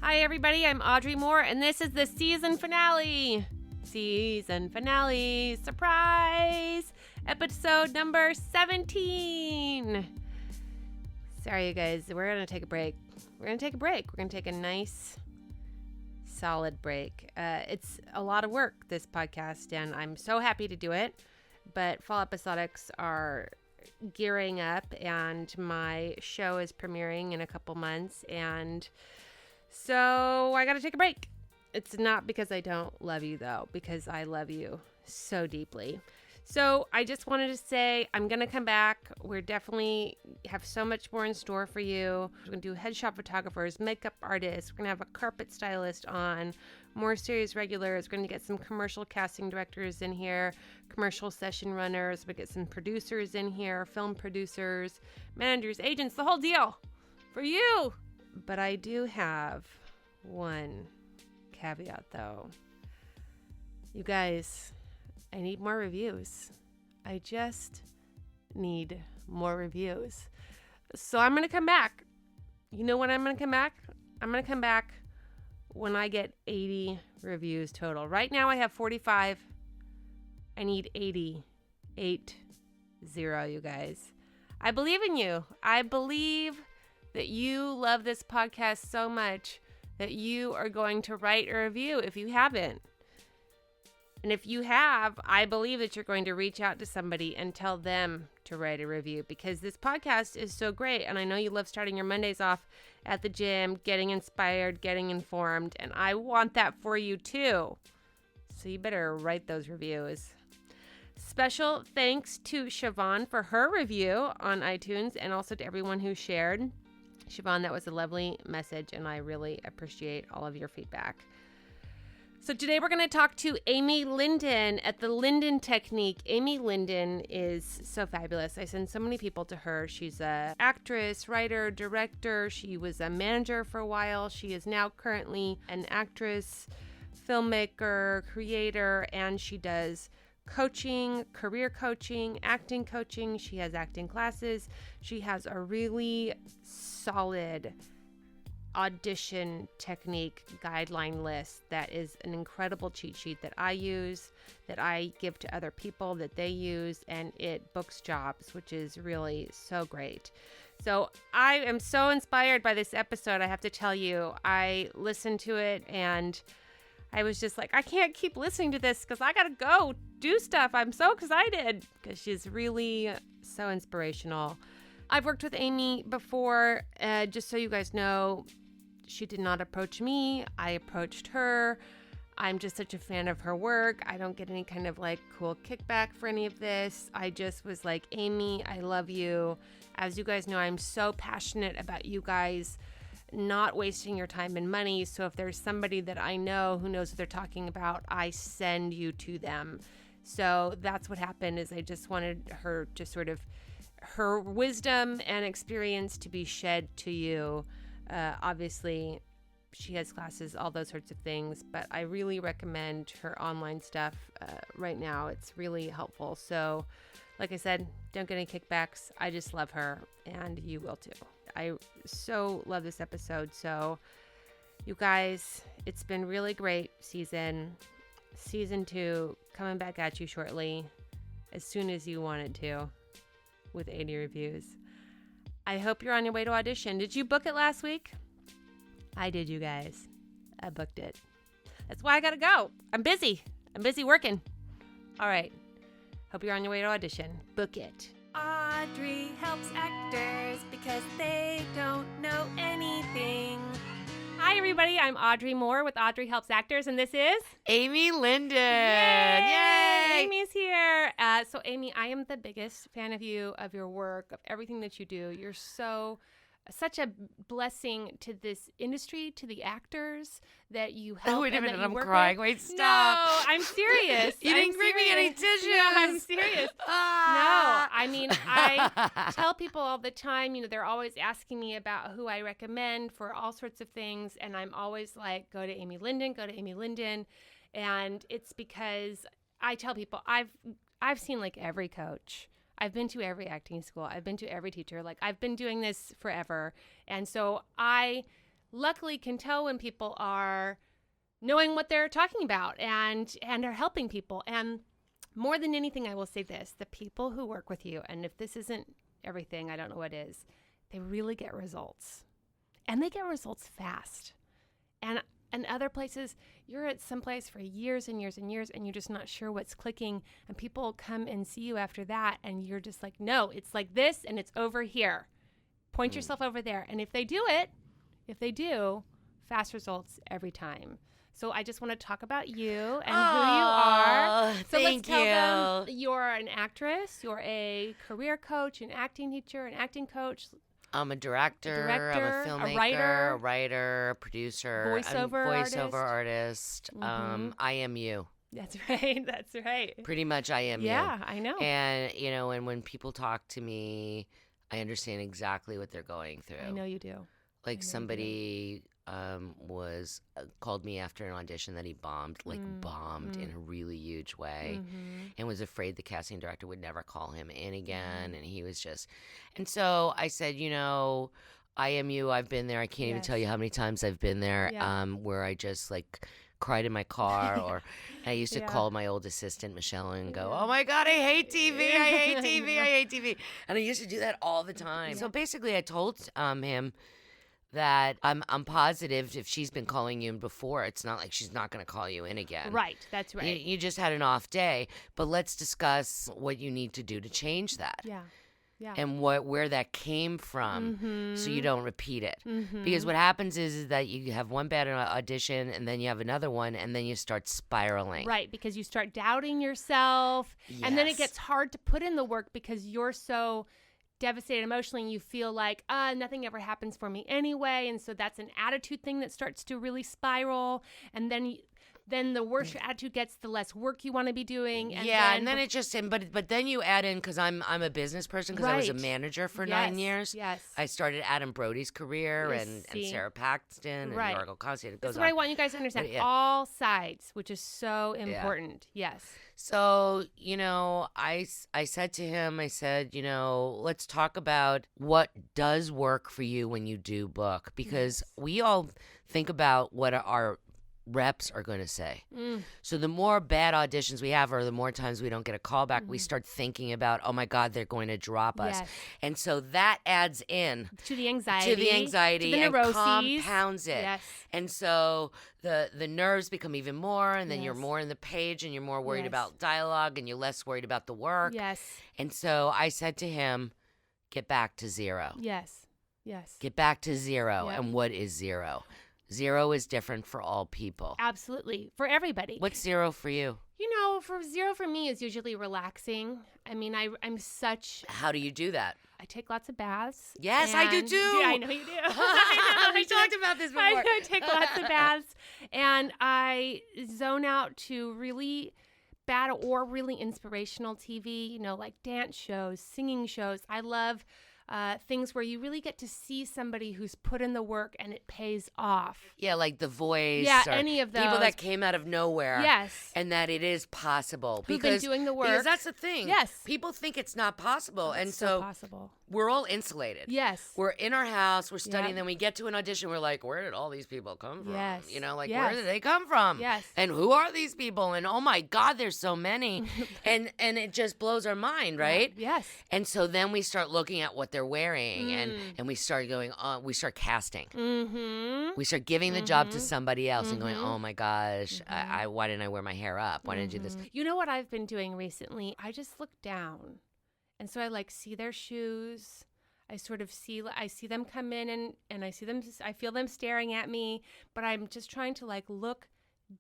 Hi, everybody. I'm Audrey Moore, and this is the season finale. Season finale. Surprise! Episode number 17. Sorry, you guys. We're going to take a break. We're going to take a nice, solid break. It's a lot of work, this podcast, and I'm so happy to do it. But fall episodics are gearing up, and my show is premiering in a couple months, and so I got to take a break. It's not because I don't love you, though, because I love you so deeply. So I just wanted to say I'm going to come back. We're definitely have so much more in store for you. We're going to do headshot photographers, makeup artists. We're going to have a carpet stylist on, more series regulars. We're going to get some commercial casting directors in here, commercial session runners. We get some producers in here, film producers, managers, agents, the whole deal for you. But I do have one caveat, though. You guys, I need more reviews. I just need more reviews. So I'm going to come back. You know when I'm going to come back? I'm going to come back when I get 80 reviews total. Right now I have 45. I need 80. 80, you guys. I believe in you. I believe that you love this podcast so much that you are going to write a review if you haven't. And if you have, I believe that you're going to reach out to somebody and tell them to write a review, because this podcast is so great. And I know you love starting your Mondays off at the gym, getting inspired, getting informed. And I want that for you too. So you better write those reviews. Special thanks to Siobhan for her review on iTunes, and also to everyone who shared. Siobhan, that was a lovely message, and I really appreciate all of your feedback. So today we're going to talk to Amy Lyndon at the Lyndon Technique. Amy Lyndon is so fabulous. I send so many people to her. She's an actress, writer, director. She was a manager for a while. She is now currently an actress, filmmaker, creator, and she does coaching, career coaching, acting coaching. She has acting classes. She has a really solid audition technique guideline list that is an incredible cheat sheet that I use, that I give to other people, that they use, and it books jobs, which is really so great. So I am so inspired by this episode. I have to tell you, I listened to it and I was just like, I can't keep listening to this because I got to go do stuff. I'm so excited because she's really so inspirational. I've worked with Amy before. Just so you guys know, she did not approach me. I approached her. I'm just such a fan of her work. I don't get any kind of like cool kickback for any of this. I just was like, Amy, I love you. As you guys know, I'm so passionate about you guys not wasting your time and money. So if there's somebody that I know who knows what they're talking about, I send you to them. So that's what happened, is I just wanted her to sort of, her wisdom and experience to be shed to you. Obviously, she has classes, all those sorts of things, but I really recommend her online stuff right now. It's really helpful. So like I said, don't get any kickbacks. I just love her, and you will too. I so love this episode. So you guys, it's been really great season 2 coming back at you shortly, as soon as you want it to, with 80 reviews. I hope you're on your way to audition. Did you book it last week? I did, you guys. I booked it. That's why I gotta go. I'm busy working. All right. Hope you're on your way to audition. Book it. Audrey helps actors because they don't know anything. Hi, everybody. I'm Audrey Moore with Audrey Helps Actors, and this is Amy Lyndon. Yay! Amy's here. So, Amy, I am the biggest fan of you, of your work, of everything that you do. You're such a blessing to this industry, to the actors that you help. Oh, wait a minute, I'm crying. With. Wait, stop. No, I'm serious. You didn't bring me any tissues. No, I'm serious. No, I mean, I tell people all the time, they're always asking me about who I recommend for all sorts of things. And I'm always like, go to Amy Lyndon. And it's because I tell people I've seen like every coach. I've been to every acting school. I've been to every teacher. Like, I've been doing this forever. And so I luckily can tell when people are knowing what they're talking about and are helping people. And more than anything, I will say this, the people who work with you, and if this isn't everything, I don't know what is, they really get results. And they get results fast. And other places, you're at some place for years and years and years, and you're just not sure what's clicking. And people come and see you after that, and you're just like, no, it's like this, and it's over here. Point yourself over there. And if they do, fast results every time. So I just want to talk about you and who you are. So let's tell them you're an actress, you're a career coach, an acting teacher, an acting coach. I'm a director, I'm a filmmaker, a writer, a producer, voiceover artist. Mm-hmm. I am you. That's right. Pretty much I am you. Yeah, I know. And, and when people talk to me, I understand exactly what they're going through. I know you do. Like somebody called me after an audition that he bombed in a really huge way, and was afraid the casting director would never call him in again. And he was and so I said, I am you. I've been there. I can't even tell you how many times I've been there, where I just cried in my car, or I used to call my old assistant Michelle and go, oh my God, I hate TV. I hate TV. I hate TV. And I used to do that all the time. So basically I told him that I'm positive if she's been calling you in before, it's not like she's not going to call you in again. Right, that's right. You just had an off day, but let's discuss what you need to do to change that. Yeah. And where that came from, so you don't repeat it. Because what happens is that you have one bad audition, and then you have another one, and then you start spiraling. Right, because you start doubting yourself, and then it gets hard to put in the work because you're so devastated emotionally, and you feel like nothing ever happens for me anyway, and so that's an attitude thing that starts to really spiral, and then the worse your attitude gets, the less work you want to be doing. And then it just but then you add in, because I'm a business person, because I was a manager for 9 years. Yes, I started Adam Brody's career and Sarah Paxton and Margot Cossie. That's what I want you guys to understand. All sides, which is so important. Yes. So, I said to him, let's talk about what does work for you when you do book, because we all think about what our reps are going to say. So the more bad auditions we have, or the more times we don't get a call back, we start thinking about, oh my God, they're going to drop us. And so that adds in to the anxiety, to the neuroses, and compounds it. Yes. And so the nerves become even more, and then you're more in the page, and you're more worried about dialogue, and you're less worried about the work. Yes. And so I said to him, get back to zero. Yes. Get back to zero. And what is zero? Zero is different for all people. Absolutely. For everybody. What's zero for you? For zero for me is usually relaxing. I mean, I'm such... How do you do that? I take lots of baths. Yes, I do too. Yeah, I know you do. I know. We talked about this before. I take lots of baths, and I zone out to really bad or really inspirational TV, like dance shows, singing shows. I love things where you really get to see somebody who's put in the work and it pays off. Yeah, like The Voice. Yeah, any of those. People that came out of nowhere. Yes. And that it is possible. Who've been doing the work. Because that's the thing. Yes. People think it's not possible. It's and so possible. We're all insulated. Yes. We're in our house, we're studying, then we get to an audition, we're like, where did all these people come from? Yes. Where did they come from? Yes. And who are these people? And oh my God, there's so many. and it just blows our mind, right? Yeah. Yes. And so then we start looking at what they're wearing, and we start going on, we start casting. We start giving the job to somebody else and going, oh my gosh, why didn't I wear my hair up? Why didn't I do this? You know what I've been doing recently? I just look down. And so I see their shoes. I see them come in and I feel them staring at me, but I'm just trying to look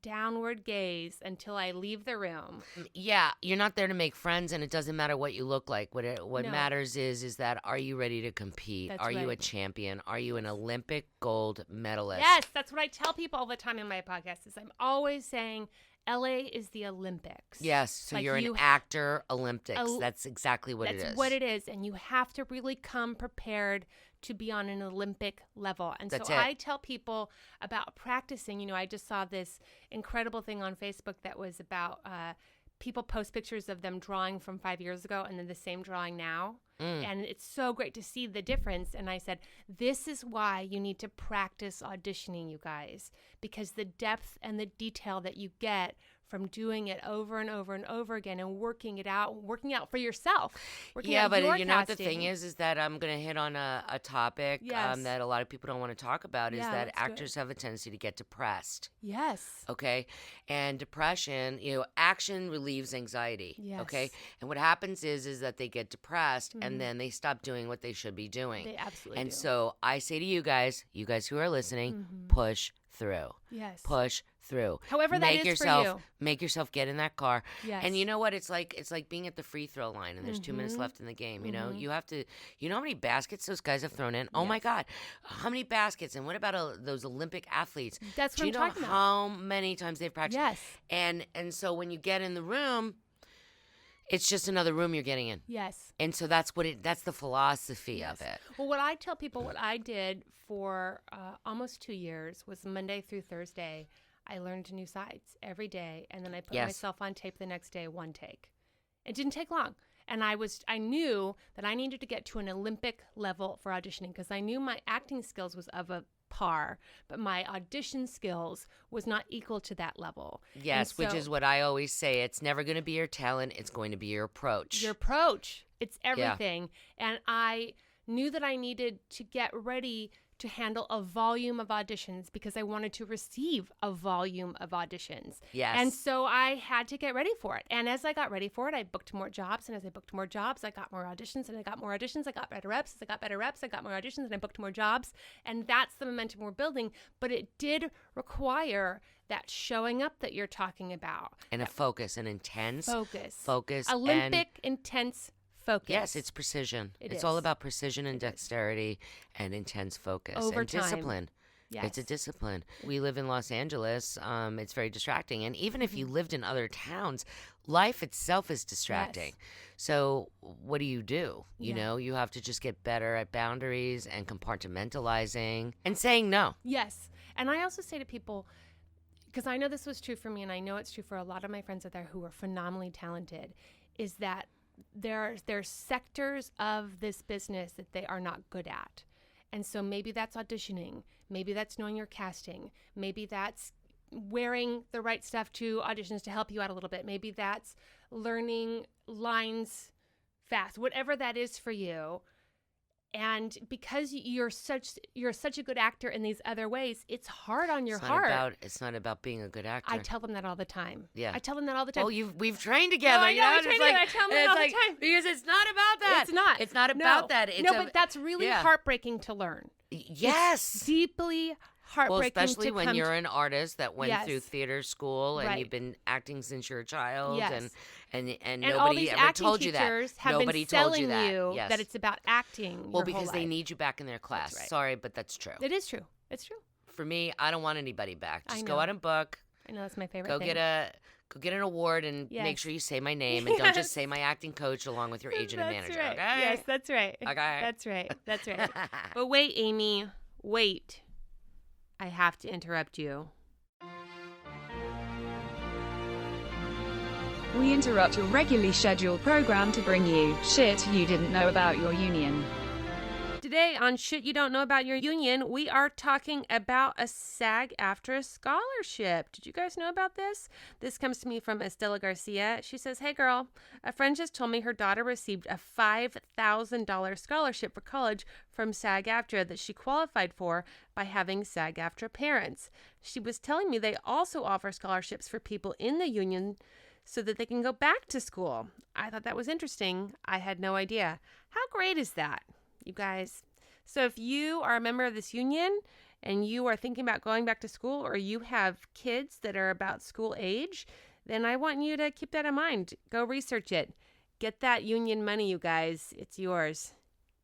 downward gaze until I leave the room. Yeah, you're not there to make friends, and it doesn't matter what you look like. What matters is that, are you ready to compete? That's are you a right. champion? Are you an Olympic gold medalist? Yes, that's what I tell people all the time in my podcast. Is I'm always saying LA is the Olympics. Yes, so you're an actor Olympics. That's exactly what it is. That's what it is, and you have to really come prepared to be on an Olympic level. And so I tell people about practicing. I just saw this incredible thing on Facebook that was about people post pictures of them drawing from 5 years ago and then the same drawing now. And it's so great to see the difference. And I said, this is why you need to practice auditioning, you guys, because the depth and the detail that you get from doing it over and over and over again and working out for yourself. Yeah, but you know what the thing is that I'm going to hit on a topic that a lot of people don't want to talk about is that actors have a tendency to get depressed. Yes. Okay. And depression, action relieves anxiety. Yes. Okay. And what happens is that they get depressed and then they stop doing what they should be doing. They absolutely And do. so I say to you guys who are listening, push through. Yes. Push through. However that is for you. Make yourself get in that car. Yes. And you know what? It's like being at the free throw line and there's 2 minutes left in the game. You have to, how many baskets those guys have thrown in? Oh my God. How many baskets? And what about those Olympic athletes? That's what Do I'm talking you know about. how many times they've practiced? Yes. And so when you get in the room, it's just another room you're getting in. Yes. And so that's the philosophy of it. Well, what I tell people, what I did for almost 2 years was Monday through Thursday, I learned new sides every day, and then I put myself on tape the next day, one take. It didn't take long. And I knew that I needed to get to an Olympic level for auditioning because I knew my acting skills was of a par, but my audition skills was not equal to that level. Yes, which is what I always say. It's never going to be your talent. It's going to be your approach. Your approach. It's everything. Yeah. And I knew that I needed to get ready to handle a volume of auditions because I wanted to receive a volume of auditions. Yes. And so I had to get ready for it. And as I got ready for it, I booked more jobs. And as I booked more jobs, I got more auditions. And I got more auditions. I got better reps. As I got better reps, I got more auditions. And I booked more jobs. And that's the momentum we're building. But it did require that showing up that you're talking about. And a focus, an intense focus. Olympic intense focus. Yes, it's precision. It's all about precision and dexterity and intense focus over and time. Discipline. Yes. It's a discipline. We live in Los Angeles. It's very distracting. And even if you lived in other towns, life itself is distracting. Yes. So what do? You know, you have to just get better at boundaries and compartmentalizing and saying no. Yes. And I also say to people, because I know this was true for me and I know it's true for a lot of my friends out there who are phenomenally talented, is that there's sectors of this business that they are not good at. And so maybe that's auditioning. Maybe that's knowing your casting. Maybe that's wearing the right stuff to auditions to help you out a little bit. Maybe that's learning lines fast, whatever that is for you. And because you're such a good actor in these other ways, it's hard on your heart. It's not about being a good actor. I tell them that all the time. Yeah. I tell them that all the time. Oh, we've trained together. No, I know, we trained together. I tell them that all the time. Because it's not about that. It's not. It's not about that. But that's really heartbreaking to learn. Yes. It's deeply heartbreaking. Well, especially when you're an artist that went through theater school and right. you've been acting since you're a child. Yes. And all nobody these ever told you that. Have Nobody been selling told you that. You yes. that it's about acting. Well, because they need you back in their class. Right. Sorry, but that's true. It is true. It's true. For me, I don't want anybody back. Just I go know. out and book. I know that's my favorite Go thing. get an award and make sure you say my name and don't just say my acting coach along with your agent and manager. Right. Okay? Yes, that's right. Okay. That's right. That's right. But wait, Amy. Wait. I have to interrupt you. We interrupt your regularly scheduled program to bring you shit you didn't know about your union. Today on Shit You Don't Know About Your Union, we are talking about a SAG-AFTRA scholarship. Did you guys know about this? This comes to me from Estella Garcia. She says, "Hey girl, a friend just told me her daughter received a $5,000 scholarship for college from SAG-AFTRA that she qualified for by having SAG-AFTRA parents. She was telling me they also offer scholarships for people in the union so that they can go back to school. I thought that was interesting. I had no idea. How great is that, you guys? So if you are a member of this union and you are thinking about going back to school, or you have kids that are about school age, then I want you to keep that in mind. Go research it. Get that union money, you guys. It's yours.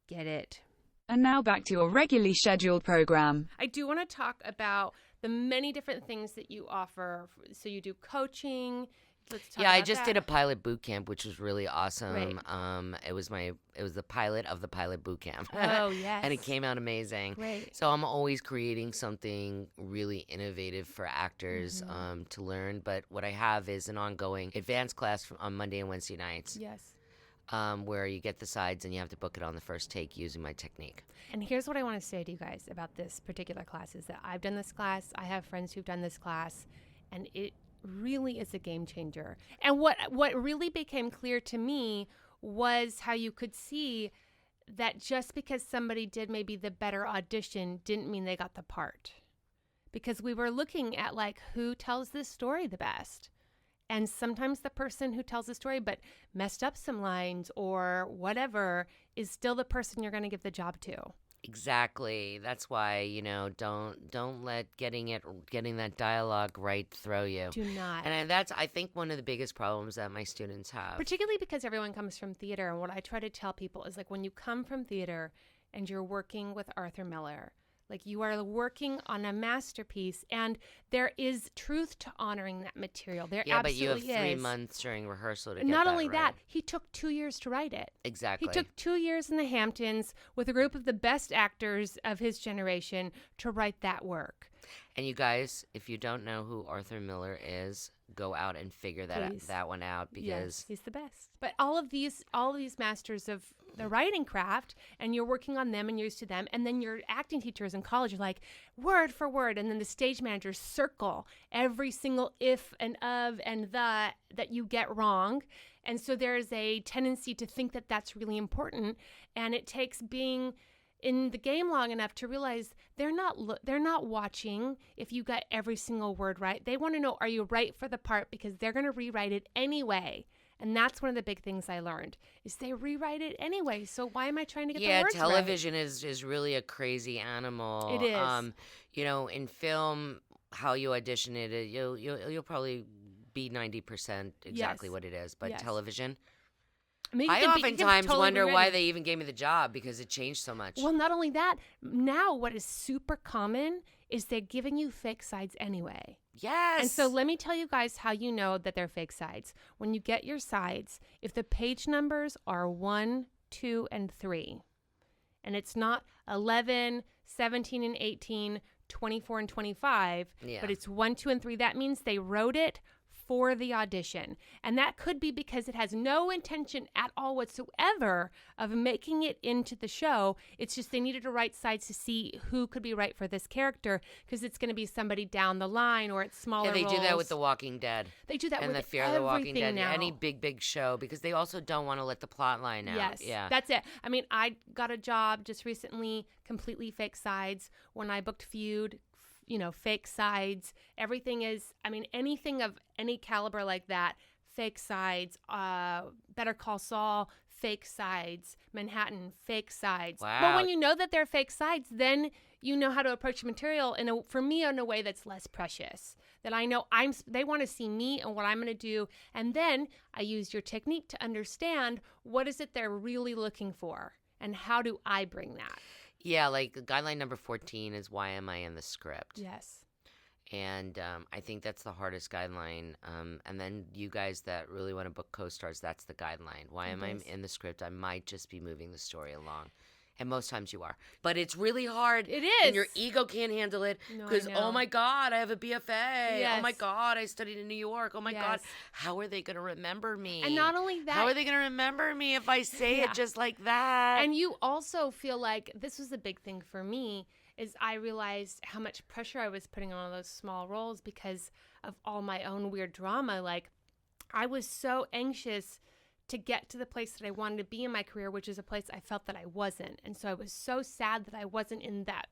Get it." And now back to your regularly scheduled program. I do want to talk about the many different things that you offer. So you do coaching, Let's talk Yeah, I about just that. did a pilot boot camp, which was really awesome. Great. It was the pilot of the pilot boot camp. Oh, yes. And it came out amazing. Great. So I'm always creating something really innovative for actors to learn. But what I have is an ongoing advanced class on Monday and Wednesday nights. Yes. Where you get the sides and you have to book it on the first take using my technique. And here's what I want to say to you guys about this particular class is that I've done this class. I have friends who've done this class, and it really is a game changer. And what really became clear to me was how you could see that just because somebody did maybe the better audition didn't mean they got the part. Because we were looking at like who tells this story the best. And sometimes the person who tells the story but messed up some lines or whatever is still the person you're going to give the job to. Exactly. That's why, don't let getting that dialogue right throw you. Do not. And that's, I think, one of the biggest problems that my students have. Particularly because everyone comes from theater. And what I try to tell people is like when you come from theater and you're working with Arthur Miller, like you are working on a masterpiece, and there is truth to honoring that material. There Yeah, but absolutely you have 3 is. months during rehearsal to get Not that only right. that, he took 2 years to write it. Exactly. He took 2 years in the Hamptons with a group of the best actors of his generation to write that work. And you guys, if you don't know who Arthur Miller is, go out and figure that one out, because yes, he's the best. But all of these masters of the writing craft, and you're working on them and you're used to them, and then your acting teachers in college are like word for word, and then the stage managers circle every single if and of and the that you get wrong. And so there's a tendency to think that that's really important, and it takes being in the game long enough to realize they're not watching if you got every single word right. They want to know, are you right for the part, because they're going to rewrite it anyway. And that's one of the big things I learned is they rewrite it anyway. So why am I trying to get the words right? Yeah, television is really a crazy animal. It is. In film, how you audition it, you'll probably be 90% exactly what it is. But television, I mean, I oftentimes wonder why they even gave me the job, because it changed so much. Well, not only that, now what is super common is they're giving you fake sides anyway. Yes. And so let me tell you guys how you know that they're fake sides. When you get your sides, if the page numbers are 1, 2, and 3, and it's not 11, 17, and 18, 24, and 25, but it's 1, 2, and 3, that means they wrote it for the audition. And that could be because it has no intention at all whatsoever of making it into the show. It's just they needed to write sides to see who could be right for this character, because it's going to be somebody down the line, or it's smaller Yeah, they roles. do that with The Walking Dead. They do that and with the Fear of the Walking Dead. now. Any big show, because they also don't want to let the plot line out. Yes, yeah, that's it. I mean, I got a job just recently, completely fake sides. When I booked Feud, fake sides. Everything is, anything of any caliber like that, fake sides. Better Call Saul, fake sides. Manhattan, fake sides. Wow. But when you know that they're fake sides, then you know how to approach the material for me in a way that's less precious. That I know they want to see me and what I'm going to do. And then I use your technique to understand what is it they're really looking for, and how do I bring that. Yeah, like guideline number 14 is why am I in the script? Yes. And I think that's the hardest guideline. And then you guys that really want to book co-stars, that's the guideline. Why am I in the script? I might just be moving the story along. And most times you are. But it's really hard. It is. And your ego can't handle it. Because, oh my God, I have a BFA. Yes. Oh my God, I studied in New York. Oh my Yes. God, how are they going to remember me? And not only that. How are they going to remember me if I say it just like that? And you also feel like, this was a big thing for me, is I realized how much pressure I was putting on all those small roles because of all my own weird drama. Like, I was so anxious to get to the place that I wanted to be in my career, which is a place I felt that I wasn't. And so I was so sad that I wasn't in that,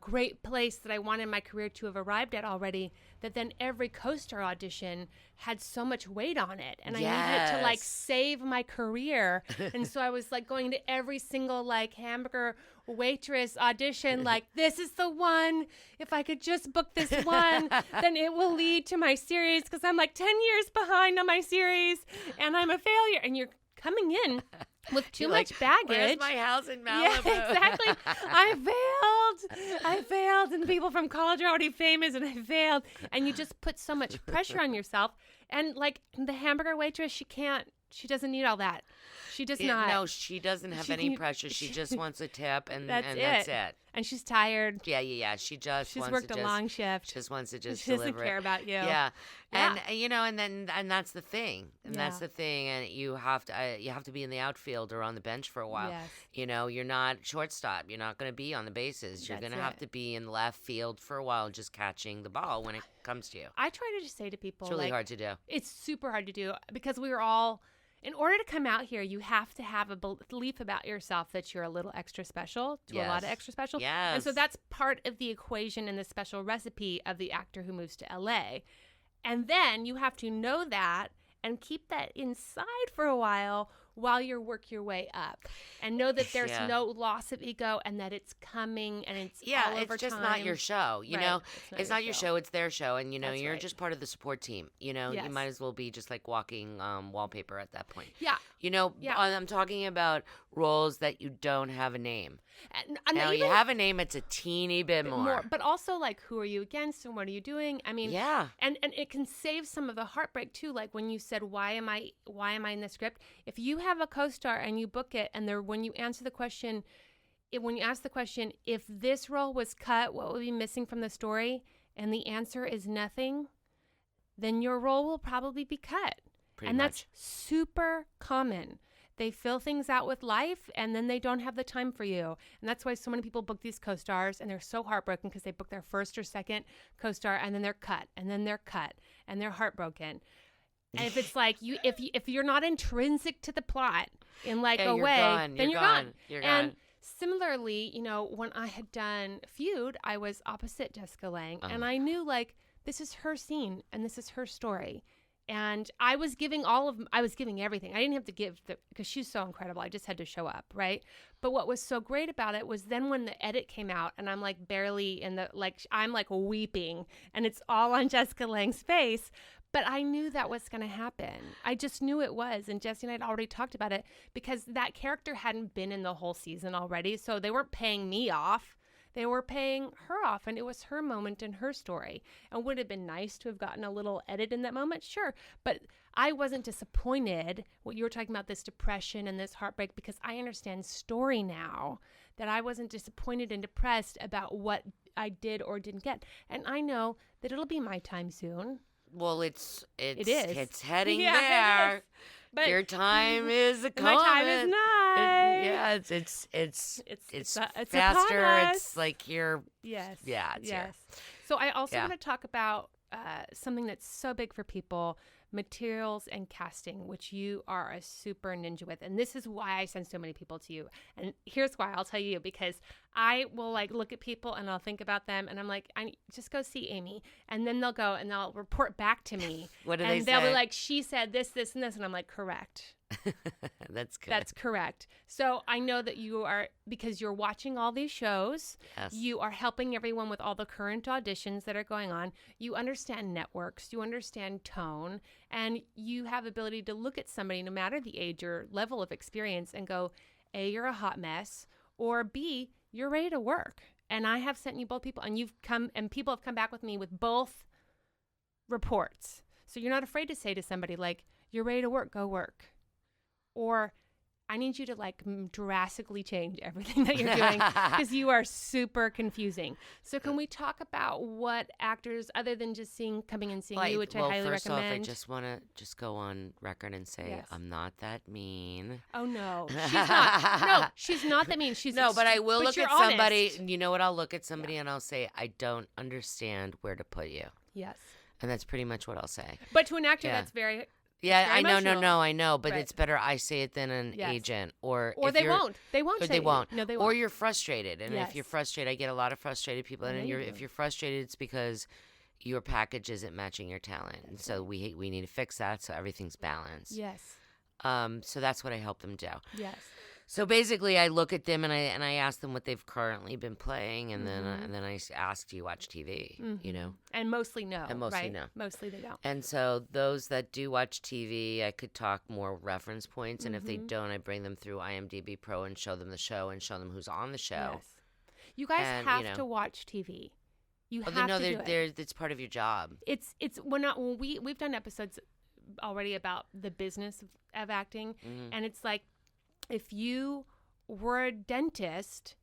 great place that I wanted my career to have arrived at already, that then every co-star audition had so much weight on it. And I needed to save my career. And so I was going to every single hamburger waitress audition, this is the one. If I could just book this one, then it will lead to my series, because I'm 10 years behind on my series and I'm a failure. And you're coming in with too You're much like, baggage. Where's my house in Malibu? Yeah, exactly. I failed, and people from college are already famous, and I failed. And you just put so much pressure on yourself. And like the hamburger waitress, she doesn't need all that. She does not. No, she doesn't have any pressure. She just wants a tip, and that's it. And she's tired. Yeah. She's wants worked a long shift. Just wants to just she deliver doesn't care about you. Yeah. And and that's the thing. And that's the thing. And you have to be in the outfield or on the bench for a while. Yes. You're not shortstop. You're not going to be on the bases. You're going to have to be in the left field for a while, just catching the ball when it comes to you. I try to just say to people, it's really hard to do. It's super hard to do because we are all. In order to come out here, you have to have a belief about yourself that you're a little extra special, a lot of extra special. Yes. And so that's part of the equation in the special recipe of the actor who moves to LA. And then you have to know that and keep that inside for a while you work your way up. And know that there's no loss of ego and that it's coming and it's all over it's just time. not your show. You know, it's not your show. It's their show. And, That's you're just part of the support team. You might as well be just like walking wallpaper at that point. Yeah. I'm talking about roles that you don't have a name. And now you have a name, it's a teeny bit more. But also, like, who are you against and what are you doing? I mean, and it can save some of the heartbreak too. Like when you said, why am I in the script? If you have a co-star and you book it, and when you answer the question, when you ask the question, if this role was cut, what would be missing from the story? And the answer is nothing, then your role will probably be cut. Pretty much. That's super common. They fill things out with life, and then they don't have the time for you. And that's why so many people book these co-stars, and they're so heartbroken because they book their first or second co-star, and then they're cut, and then they're cut, and they're heartbroken. And if it's like if you're not intrinsic to the plot in like a way, then you're gone. You're gone. And similarly, when I had done Feud, I was opposite Jessica Lange, and I knew like this is her scene and this is her story. And I was giving everything. I didn't have to give because she's so incredible. I just had to show up, right? But what was so great about it was then when the edit came out and I'm like barely I'm like weeping and it's all on Jessica Lange's face. But I knew that was going to happen. I just knew it was. And Jesse and I had already talked about it because that character hadn't been in the whole season already. So they weren't paying me off. They were paying her off, and it was her moment and her story. And would it have been nice to have gotten a little edit in that moment? Sure. But I wasn't disappointed what you were talking about, this depression and this heartbreak, because I understand story now, that I wasn't disappointed and depressed about what I did or didn't get. And I know that it'll be my time soon. Well, it is. It's heading there. It is. But your time is coming. My time is not. It's faster. It's like you're. Yes. Yeah. It's here. So I also want to talk about something that's so big for people: materials and casting, which you are a super ninja with. And this is why I send so many people to you. And here's why. I'll tell you, because I will like look at people and I'll think about them and I'm like, I just go see Amy. And then they'll go and they'll report back to me. What do they say? And they'll be like, she said this, this, and this. And I'm like, correct. That's good. That's correct. So I know that you are, because you're watching all these shows, you are helping everyone with all the current auditions that are going on. You understand networks, you understand tone, and you have ability to look at somebody, no matter the age or level of experience, and go, A, you're a hot mess, or B, you're ready to work. And I have sent you both people, and people have come back with me with both reports. So you're not afraid to say to somebody like, you're ready to work, go work. Or I need you to like drastically change everything that you're doing because you are super confusing. So can we talk about what actors, other than just coming and seeing you, which I highly first recommend? Off, I just want to go on record and say I'm not that mean. Oh no, she's not. No, she's not that mean. But I will look at somebody. Honest. You know what? I'll look at somebody and I'll say, I don't understand where to put you. Yes. And that's pretty much what I'll say. But to an actor, that's very. Yeah, I know, emotional. I know, but it's better I say it than an agent, or they won't. They won't. They won't. No, they won't. Or you're frustrated, and if you're frustrated, I get a lot of frustrated people, and if you're frustrated, it's because your package isn't matching your talent, and so we need to fix that so everything's balanced. Yes. So that's what I help them do. Yes. So basically, I look at them and I ask them what they've currently been playing, and then I ask, do you watch TV? You know, and mostly no, and mostly right? no. Mostly they don't. And so those that do watch TV, I could talk more reference points, and if they don't, I bring them through IMDb Pro and show them the show and show them who's on the show. Yes. You guys And, have you know. to watch TV. You have no, to do it. it's part of your job. It's we've done episodes already about the business of acting, and it's like if you were a dentist,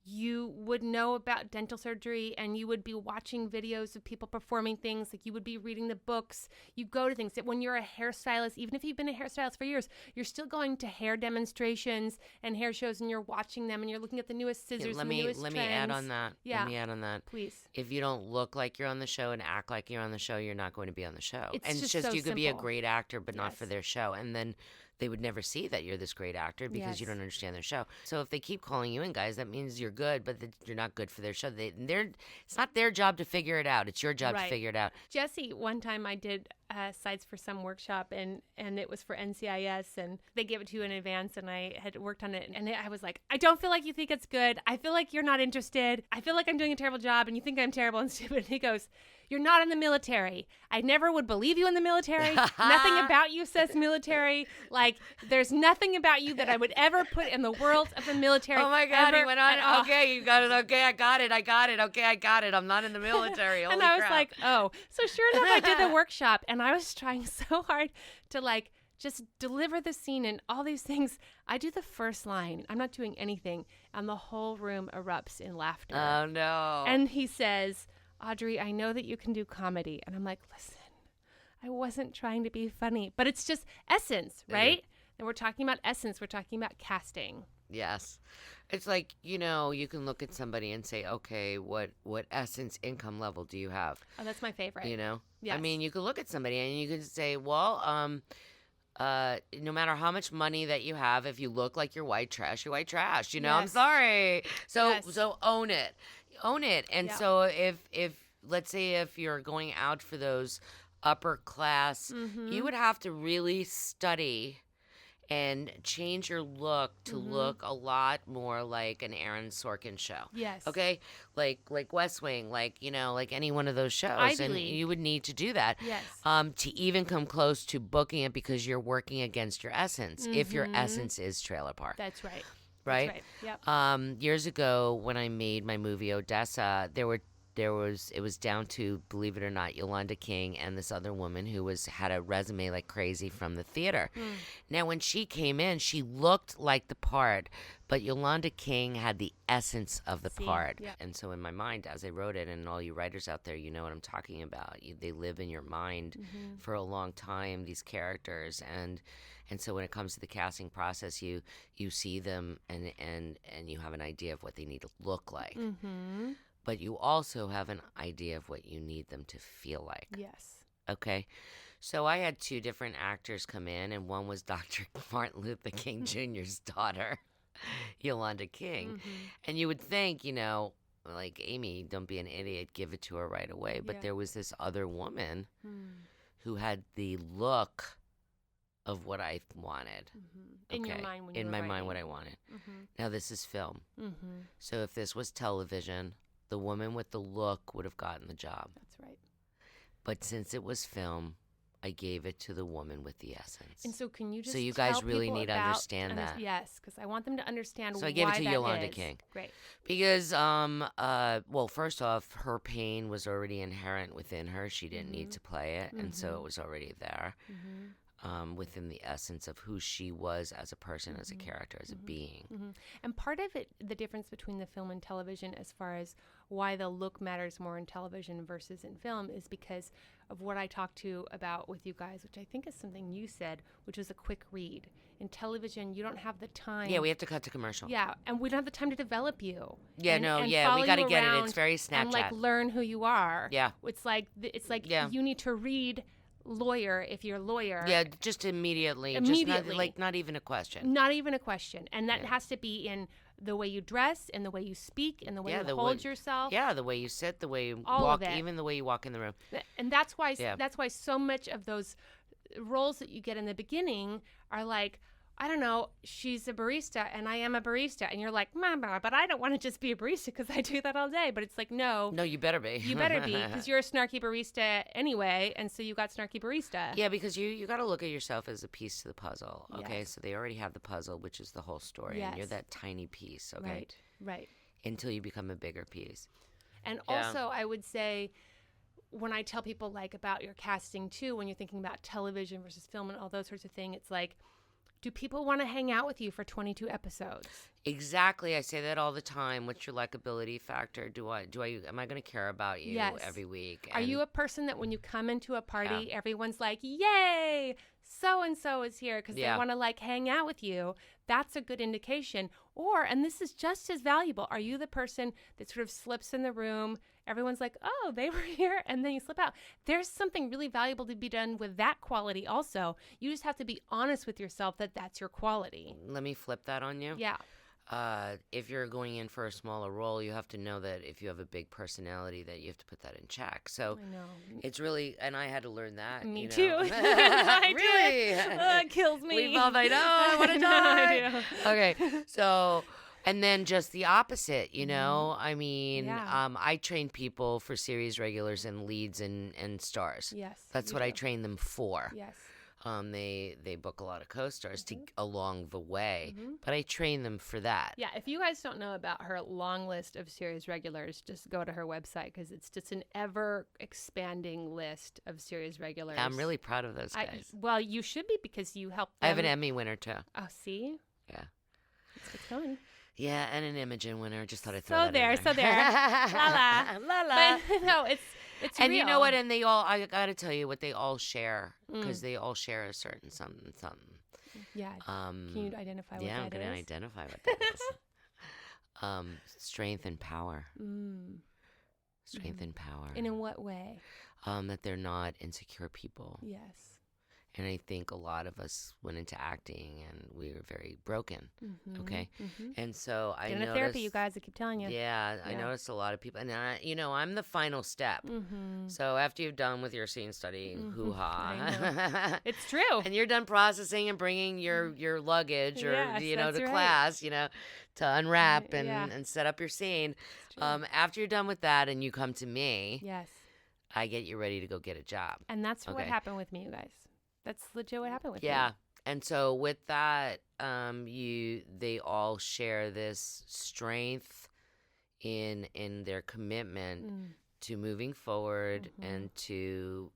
you would know about dental surgery and you would be watching videos of people performing things. Like you would be reading the books. You go to things. When you're a hairstylist, even if you've been a hairstylist for years, you're still going to hair demonstrations and hair shows, and you're watching them and you're looking at the newest scissors and the newest Let trends. me add on that. Yeah. Let me add on that. Please. If you don't look like you're on the show and act like you're on the show, you're not going to be on the show. It's and just it's just so you could be a simple. great actor, but not Yes. for their show. And then they would never see that you're this great actor because you Yes. don't understand their show. So if they keep calling you in, guys, that means you're good, but you're not good for their show. It's not their job to figure it out. It's your job to Right. figure it out. Jesse, one time I did sides for some workshop, and it was for NCIS, and they gave it to you in advance, and I had worked on it, and I was like, I don't feel like you think it's good. I feel like you're not interested. I feel like I'm doing a terrible job, and you think I'm terrible and stupid. And he goes, you're not in the military. I never would believe you in the military. Nothing about you says military. Like, there's nothing about you that I would ever put in the world of the military. Oh my God, ever. he went on. And, Okay, you got it. Okay, I got it. Okay, I got it. I'm not in the military. Holy and I was crap. like, oh. So sure enough, I did the workshop, and I was trying so hard to like just deliver the scene and all these things. I do the first line. I'm not doing anything, and the whole room erupts in laughter. Oh no. And he says, Audrey, I know that you can do comedy. And I'm like, listen, I wasn't trying to be funny, but it's just essence, right? And we're talking about essence. We're talking about casting. Yes. It's like, you can look at somebody and say, okay, what essence income level do you have? Oh, that's my favorite. I mean, you could look at somebody and you could say, well, no matter how much money that you have, if you look like you're white trash, you're white trash. I'm Yes. sorry. So Yes. so own it. And Yeah. so if let's say if you're going out for those upper class, you would have to really study and change your look to look a lot more like an Aaron Sorkin show. Yes. Okay? Like West Wing, like any one of those shows. Ivy and League. you would need to do that. Yes. To even come close to booking it because you're working against your essence. If your essence is Trailer Park. That's right. Right? That's right. Yep. Years ago when I made my movie Odessa, it was down to, believe it or not, Yolanda King and this other woman who had a resume like crazy from the theater. Now when she came in, she looked like the part, but Yolanda King had the essence of the part. Yeah. And so in my mind, as I wrote it, and all you writers out there, you know what I'm talking about. They live in your mind for a long time, these characters, and so when it comes to the casting process, you see them and you have an idea of what they need to look like. But you also have an idea of what you need them to feel like. Yes. Okay? So I had two different actors come in, and one was Dr. Martin Luther King Jr.'s daughter, Yolanda King. And you would think, like, Amy, don't be an idiot, give it to her right away. But there was this other woman who had the look of what I wanted. In your mind when you in were my writing. mind what I wanted. Now this is film. So if this was television, the woman with the look would have gotten the job. That's right. But since it was film, I gave it to the woman with the essence. And so can you just So you guys tell really people need to about- understand that. Yes, because I want them to understand So I why gave it to that Yolanda is. King. Great. Because, well, first off, her pain was already inherent within her. She didn't need to play it, and so it was already there. Within the essence of who she was as a person, as a character, as a being. And part of it, the difference between the film and television as far as why the look matters more in television versus in film is because of what I talked to about with you guys, which I think is something you said, which was a quick read. In television, you don't have the time. Yeah, we have to cut to commercial. Yeah, and we don't have the time to develop you. Yeah, and, no, and yeah, follow we got to you get it. around It's very Snapchat. and like learn who you are. Yeah. It's like Yeah. you need to read lawyer if you're a lawyer. Yeah, just immediately. Immediately. Just not even a question. Not even a question. And that has to be in the way you dress, in the way you speak, in the way you hold yourself. Yeah, the way you sit, the way you All walk, of it. even the way you walk in the room. And that's why Yeah. so much of those roles that you get in the beginning are like, I don't know, she's a barista and I am a barista. And you're like, Mama, but I don't want to just be a barista because I do that all day. But it's like, no. No, you better be. You better be, because you're a snarky barista anyway. And so you got snarky barista. Yeah, because you got to look at yourself as a piece to the puzzle. Okay, Yes. so they already have the puzzle, which is the whole story. Yes. And you're that tiny piece, okay? Right, right. Until you become a bigger piece. And Yeah. also, I would say, when I tell people like about your casting too, when you're thinking about television versus film and all those sorts of things, it's like, do people want to hang out with you for 22 episodes? Exactly. I say that all the time. What's your likability factor? Am I going to care about you Yes. every week? Are you a person that when you come into a party, everyone's like, yay, so-and-so is here because they want to like hang out with you? That's a good indication. Or, and this is just as valuable, are you the person that sort of slips in the room? Everyone's like, oh, they were here, and then you slip out. There's something really valuable to be done with that quality also. You just have to be honest with yourself that that's your quality. Let me flip that on you. Yeah. If you're going in for a smaller role, you have to know that if you have a big personality, that you have to put that in check. So I know. it's really, and I had to learn that. Me you know. too. I Really? it kills me. We both, I know, I want to die. I do. Okay, so, and then just the opposite, you know? I mean, Yeah. I train people for series regulars and leads and stars. Yes. That's you what I do. train them for. Yes. They book a lot of co-stars to along the way, Mhm. but I train them for that. Yeah, if you guys don't know about her long list of series regulars, just go to her website because it's just an ever-expanding list of series regulars. I'm really proud of those guys. Well, you should be because you helped them. I have an Emmy winner too. Oh, see? Yeah. Let's get going. Yeah, and an Imogen winner. Just thought I'd throw So that in there. La la. La la. But no, it's And real. you know what? And they all, I got to tell you what they all share, because they all share a certain something. Yeah. Can you identify what Yeah, I'm that going to is? identify what that is. Strength and power. Strength and power. And in what way? That they're not insecure people. Yes. And I think a lot of us went into acting and we were very broken. Okay. And so I Get noticed. into therapy, you guys. I keep telling you. Yeah, I noticed a lot of people. And, I'm the final step. So after you've done with your scene study, hoo-ha. It's true. And you're done processing and bringing your luggage or, Yes, that's to right. class, to unwrap and, Yeah. and set up your scene. After you're done with that and you come to me, Yes. I get you ready to go get a job. And that's what Okay. happened with me, you guys. That's legit what happened with me. Yeah. And so with that, they all share this strength in their commitment to moving forward and to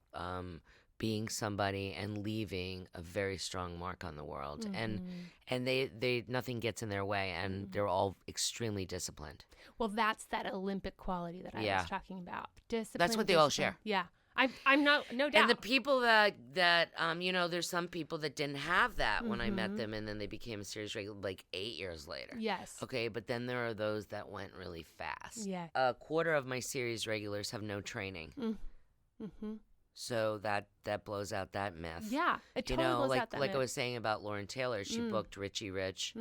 being somebody and leaving a very strong mark on the world. And they nothing gets in their way, and they're all extremely disciplined. Well, that's that Olympic quality that I was talking about. Discipline. That's what they all discipline. share. Yeah. I'm no doubt. And the people that there's some people that didn't have that when I met them, and then they became a series regular like 8 years later. Yes. Okay, but then there are those that went really fast. Yeah. A quarter of my series regulars have no training. So that blows out that myth. Yeah. It totally blows like out that like I myth. was saying about Lauren Taylor, she booked Richie Rich.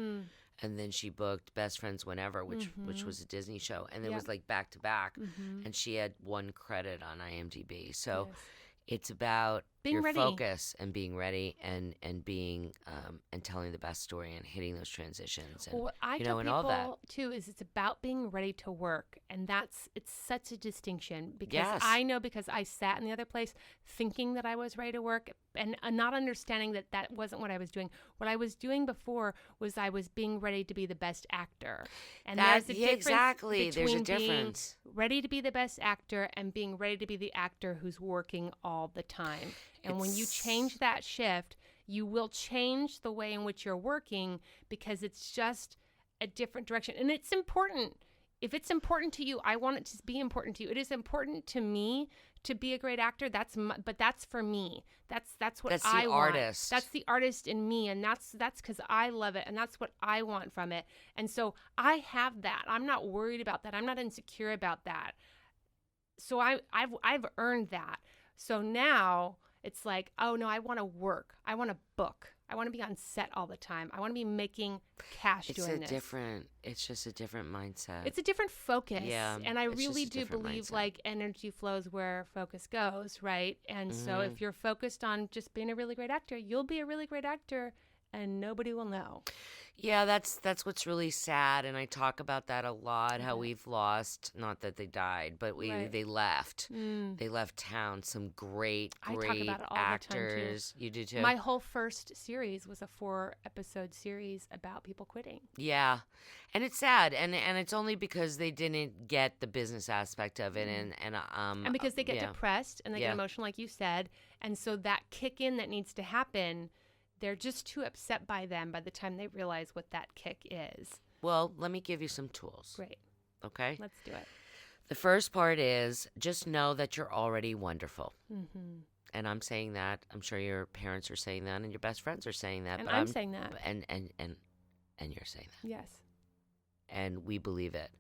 And then she booked Best Friends Whenever, which was a Disney show. And it was like back to back. And she had 1 credit on IMDb. So it's about Being your ready. focus and being ready and being and telling the best story and hitting those transitions. And, Well, what I tell and people all that. too is it's about being ready to work, and it's such a distinction because Yes. I know because I sat in the other place thinking that I was ready to work and not understanding that wasn't what I was doing. What I was doing before was I was being ready to be the best actor, and there's a difference exactly. There's a between being difference. ready to be the best actor and being ready to be the actor who's working all the time. And when you change that shift, you will change the way in which you're working because it's just a different direction. And it's important. If it's important to you, I want it to be important to you. It is important to me to be a great actor. But that's for me. That's what That's the I want. artist. That's the artist in me, and that's because I love it, and that's what I want from it. And so I have that. I'm not worried about that. I'm not insecure about that. So I've earned that. So now it's like, oh no, I want to work. I want to book. I want to be on set all the time. I want to be making cash doing this. It's just a different mindset. It's a different focus. Yeah, And I it's just really a do different believe mindset. like energy flows where focus goes, right? And so if you're focused on just being a really great actor, you'll be a really great actor and nobody will know. Yeah, that's what's really sad, and I talk about that a lot. How we've lost, not that they died, but they left. They left town. Some great I talk about it all actors. The time too. You do too. My whole first series was a 4-episode series about people quitting. Yeah, and it's sad, and it's only because they didn't get the business aspect of it, and because they get depressed and they get emotional, like you said, and so that kick in that needs to happen. They're just too upset by them by the time they realize what that kick is. Well, let me give you some tools. Great. Okay? Let's do it. The first part is just know that you're already wonderful. Mm-hmm. And I'm saying that. I'm sure your parents are saying that and your best friends are saying that. And but I'm saying that. And you're saying that. Yes. And we believe it.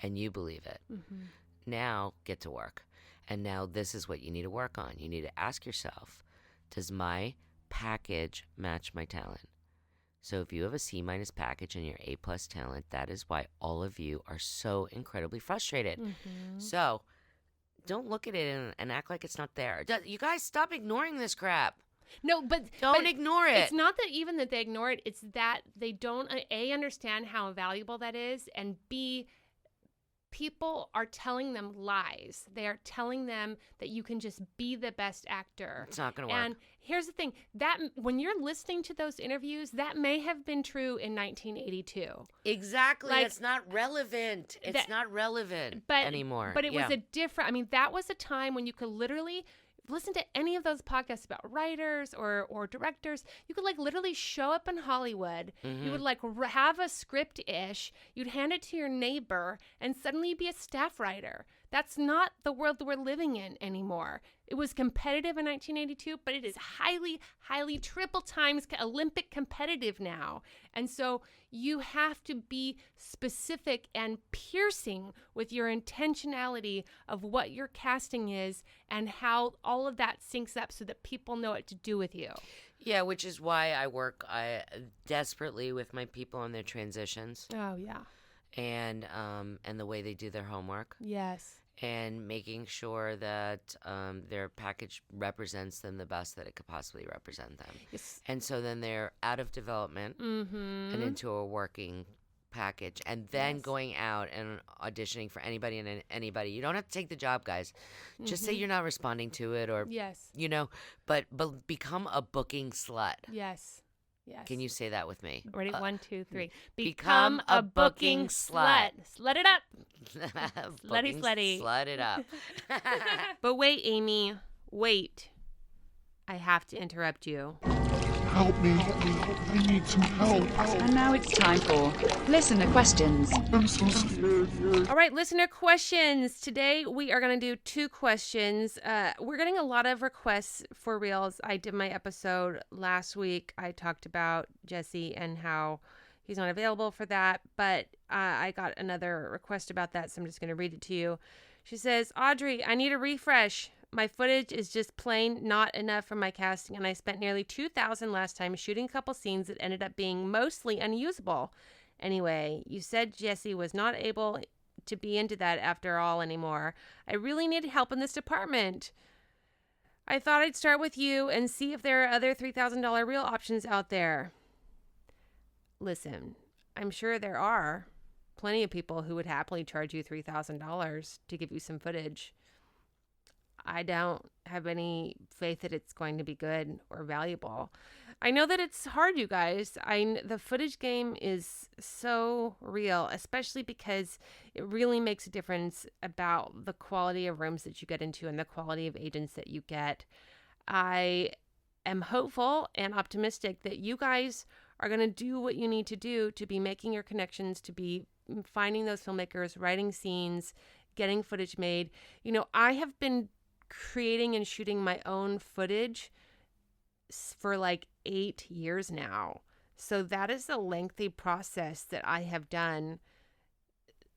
And you believe it. Mm-hmm. Now get to work. And now this is what you need to work on. You need to ask yourself, does my package match my talent? So if you have a C- package and you're A+ talent, that is why all of you are so incredibly frustrated. Mm-hmm. So don't look at it and act like it's not there. You guys stop ignoring this crap. No, but don't ignore it. It's not that even that they ignore it. It's that they don't understand how valuable that is, and B, people are telling them lies. They are telling them that you can just be the best actor. It's not going to work. And here's the thing, that when you're listening to those interviews, that may have been true in 1982. Exactly. It's not relevant. It's not relevant anymore. But it was a different, that was a time when you could literally listen to any of those podcasts about writers or directors. You could literally show up in Hollywood. Mm-hmm. You would have a script-ish. You'd hand it to your neighbor and suddenly you'd be a staff writer. That's not the world that we're living in anymore. It was competitive in 1982, but it is highly, highly triple times Olympic competitive now. And so you have to be specific and piercing with your intentionality of what your casting is and how all of that syncs up so that people know what to do with you. Yeah, which is why I work desperately with my people on their transitions. Oh, yeah. And the way they do their homework. Yes. And making sure that their package represents them the best that it could possibly represent them. Yes. And so then they're out of development and into a working package, and then going out and auditioning for anybody and anybody. You don't have to take the job, guys. Just say you're not responding to it, or but become a booking slut. Yes. Yes. Can you say that with me? Ready? 1, 2, 3. Become a booking slut. Slut it up. Slutty. Slut it up. But wait, Amy. Wait. I have to interrupt you. Help me. I need some help. And now it's time for listener questions. I'm so scared. All right, listener questions. Today we are going to do 2 questions. We're getting a lot of requests for reels. I did my episode last week. I talked about Jesse and how he's not available for that, but I got another request about that, so I'm just going to read it to you. She says, Audrey, I need a refresh. My footage is just plain not enough for my casting, and I spent nearly $2,000 last time shooting a couple scenes that ended up being mostly unusable. Anyway, you said Jesse was not able to be into that after all anymore. I really need help in this department. I thought I'd start with you and see if there are other $3,000 reel options out there. Listen, I'm sure there are plenty of people who would happily charge you $3,000 to give you some footage. I don't have any faith that it's going to be good or valuable. I know that it's hard, you guys. The footage game is so real, especially because it really makes a difference about the quality of rooms that you get into and the quality of agents that you get. I am hopeful and optimistic that you guys are going to do what you need to do to be making your connections, to be finding those filmmakers, writing scenes, getting footage made. I have been creating and shooting my own footage for 8 years now. So that is a lengthy process that I have done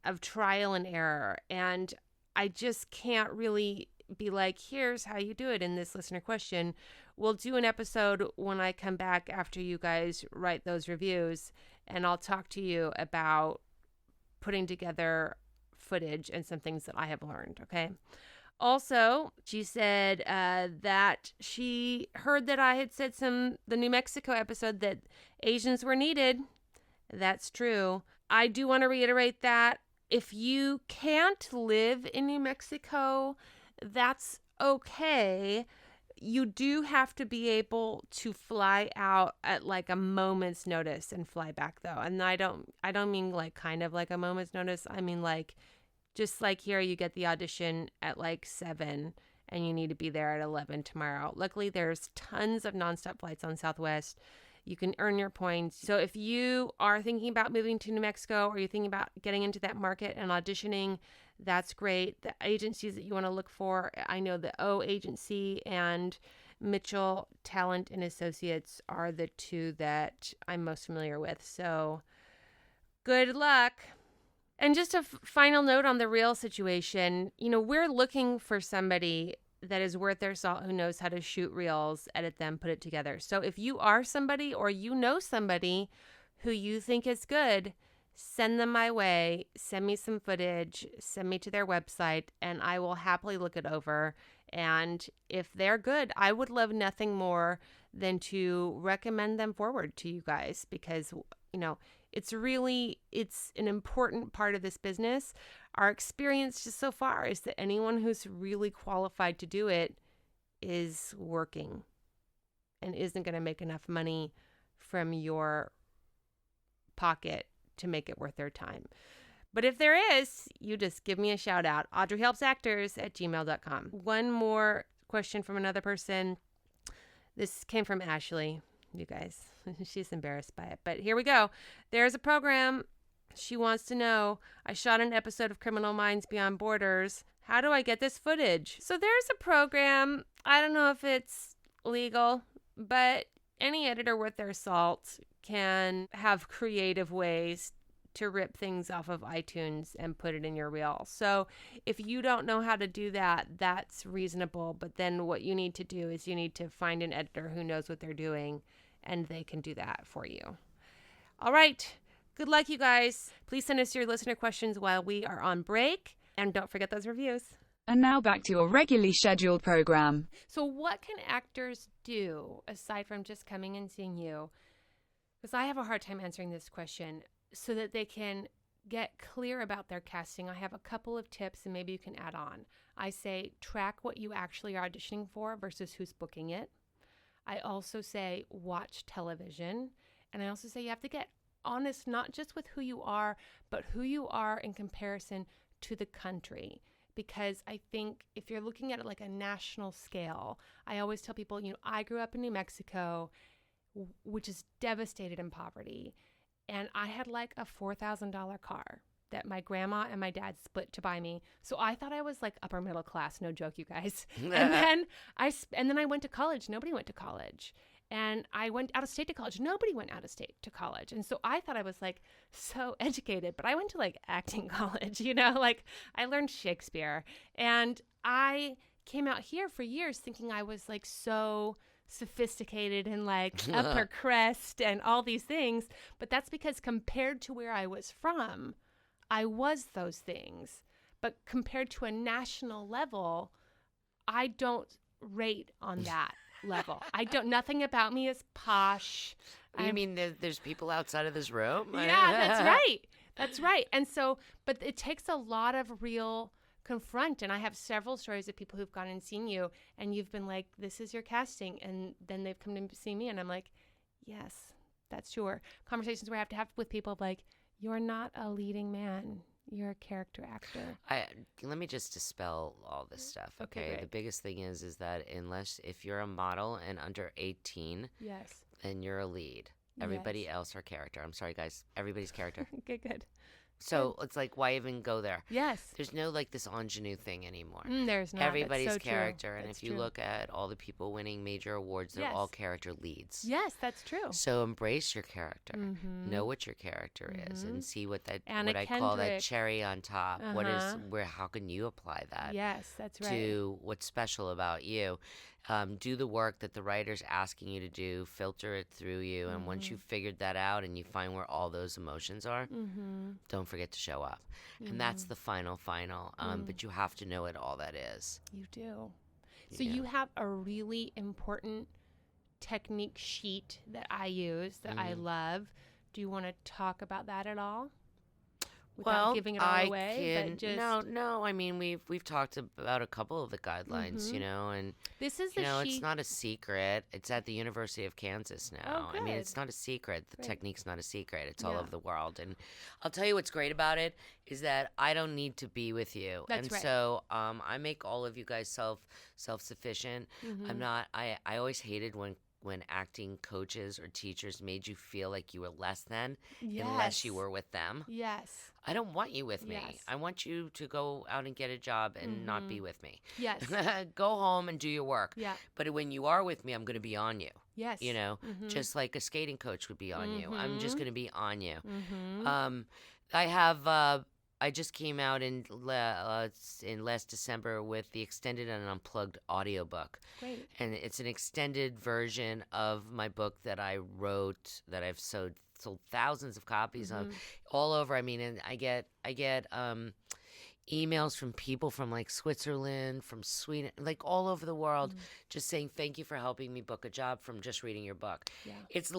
of trial and error. And I just can't really be like, here's how you do it in this listener question. We'll do an episode when I come back after you guys write those reviews, and I'll talk to you about putting together footage and some things that I have learned. Okay. Also, she said that she heard that I had said the New Mexico episode that Asians were needed. That's true. I do want to reiterate that if you can't live in New Mexico, that's okay. You do have to be able to fly out at like a moment's notice and fly back though. And I don't mean like kind of like a moment's notice. I mean like just like here you get the audition at like 7 and you need to be there at 11 tomorrow. Luckily there's tons of nonstop flights on Southwest. You can earn your points. So if you are thinking about moving to New Mexico or you're thinking about getting into that market and auditioning, that's great. The agencies that you want to look for, I know the O Agency and Mitchell Talent and Associates are the two that I'm most familiar with. So good luck. And just a final note on the reel situation, we're looking for somebody that is worth their salt, who knows how to shoot reels, edit them, put it together. So if you are somebody or you know somebody who you think is good, send them my way, send me some footage, send me to their website, and I will happily look it over. And if they're good, I would love nothing more than to recommend them forward to you guys because, it's an important part of this business. Our experience just so far is that anyone who's really qualified to do it is working and isn't going to make enough money from your pocket to make it worth their time. But if there is, you just give me a shout out. AudreyHelpsActors@gmail.com. One more question from another person. This came from Ashley, you guys. She's embarrassed by it. But here we go. There's a program. She wants to know, I shot an episode of Criminal Minds Beyond Borders. How do I get this footage? So there's a program. I don't know if it's legal, but any editor worth their salt can have creative ways to rip things off of iTunes and put it in your reel. So if you don't know how to do that, that's reasonable. But then what you need to do is you need to find an editor who knows what they're doing, and they can do that for you. All right. Good luck, you guys. Please send us your listener questions while we are on break. And don't forget those reviews. And now back to your regularly scheduled program. So what can actors do aside from just coming and seeing you? Because I have a hard time answering this question, so that they can get clear about their casting. I have a couple of tips and maybe you can add on. I say track what you actually are auditioning for versus who's booking it. I also say watch television. And I also say you have to get honest, not just with who you are, but who you are in comparison to the country. Because I think if you're looking at it like a national scale, I always tell people, I grew up in New Mexico, which is devastated in poverty. And I had like a $4,000 car that my grandma and my dad split to buy me. So I thought I was like upper middle class. No joke, you guys. And then I went to college. Nobody went to college. And I went out of state to college. Nobody went out of state to college. And so I thought I was like so educated, but I went to like acting college, like I learned Shakespeare. And I came out here for years thinking I was like so sophisticated and like upper crest and all these things. But that's because compared to where I was from, I was those things. But compared to a national level, I don't rate on that level. Nothing about me is posh. You mean there's people outside of this room? Yeah, that's right. That's right. And so, but it takes a lot of real confront. And I have several stories of people who've gone and seen you and you've been like, this is your casting. And then they've come to see me and I'm like, yes, that's sure. Conversations where I have to have with people like, you're not a leading man. You're a character actor. Let me just dispel all this stuff. Okay, great. The biggest thing is that if you're a model and under 18, yes, then you're a lead. Everybody else are character. I'm sorry, guys. Everybody's character. Okay, good. So it's like, why even go there? Yes. There's no like this ingenue thing anymore. There's not. Everybody's so character. True. And That's if you true. look at all the people winning major awards, they're all character leads. Yes, that's true. So embrace your character. Mm-hmm. Know what your character is and see what Anna I call that Kendrick. Cherry on top. How can you apply that? Yes, that's right. To what's special about you. do the work that the writer's asking you to do, filter it through you, and once you've figured that out and you find where all those emotions are, don't forget to show up. And that's the final. But you have to know what all that is. You do. So you have a really important technique sheet that I use that I love. Do you want to talk about that at all? Without giving it all away, but just no. I mean, we've talked about a couple of the guidelines, and this is it's not a secret. It's at the University of Kansas now. Oh, I mean, it's not a secret. The technique's not a secret. It's all over the world, and I'll tell you what's great about it is that I don't need to be with you, That's right. So I make all of you guys self-sufficient. I'm not. I always hated when acting coaches or teachers made you feel like you were less than unless you were with them. Yes. I don't want you with me. Yes. I want you to go out and get a job and not be with me. Yes. Go home and do your work. Yeah. But when you are with me, I'm going to be on you. Yes. Just like a skating coach would be on you. I'm just going to be on you. I just came out in last December with the extended and unplugged audiobook. Great. And it's an extended version of my book that I wrote that I've sold thousands of copies of all over. I mean, and I get emails from people from like Switzerland, from Sweden, like all over the world, just saying thank you for helping me book a job from just reading your book. Yeah. It's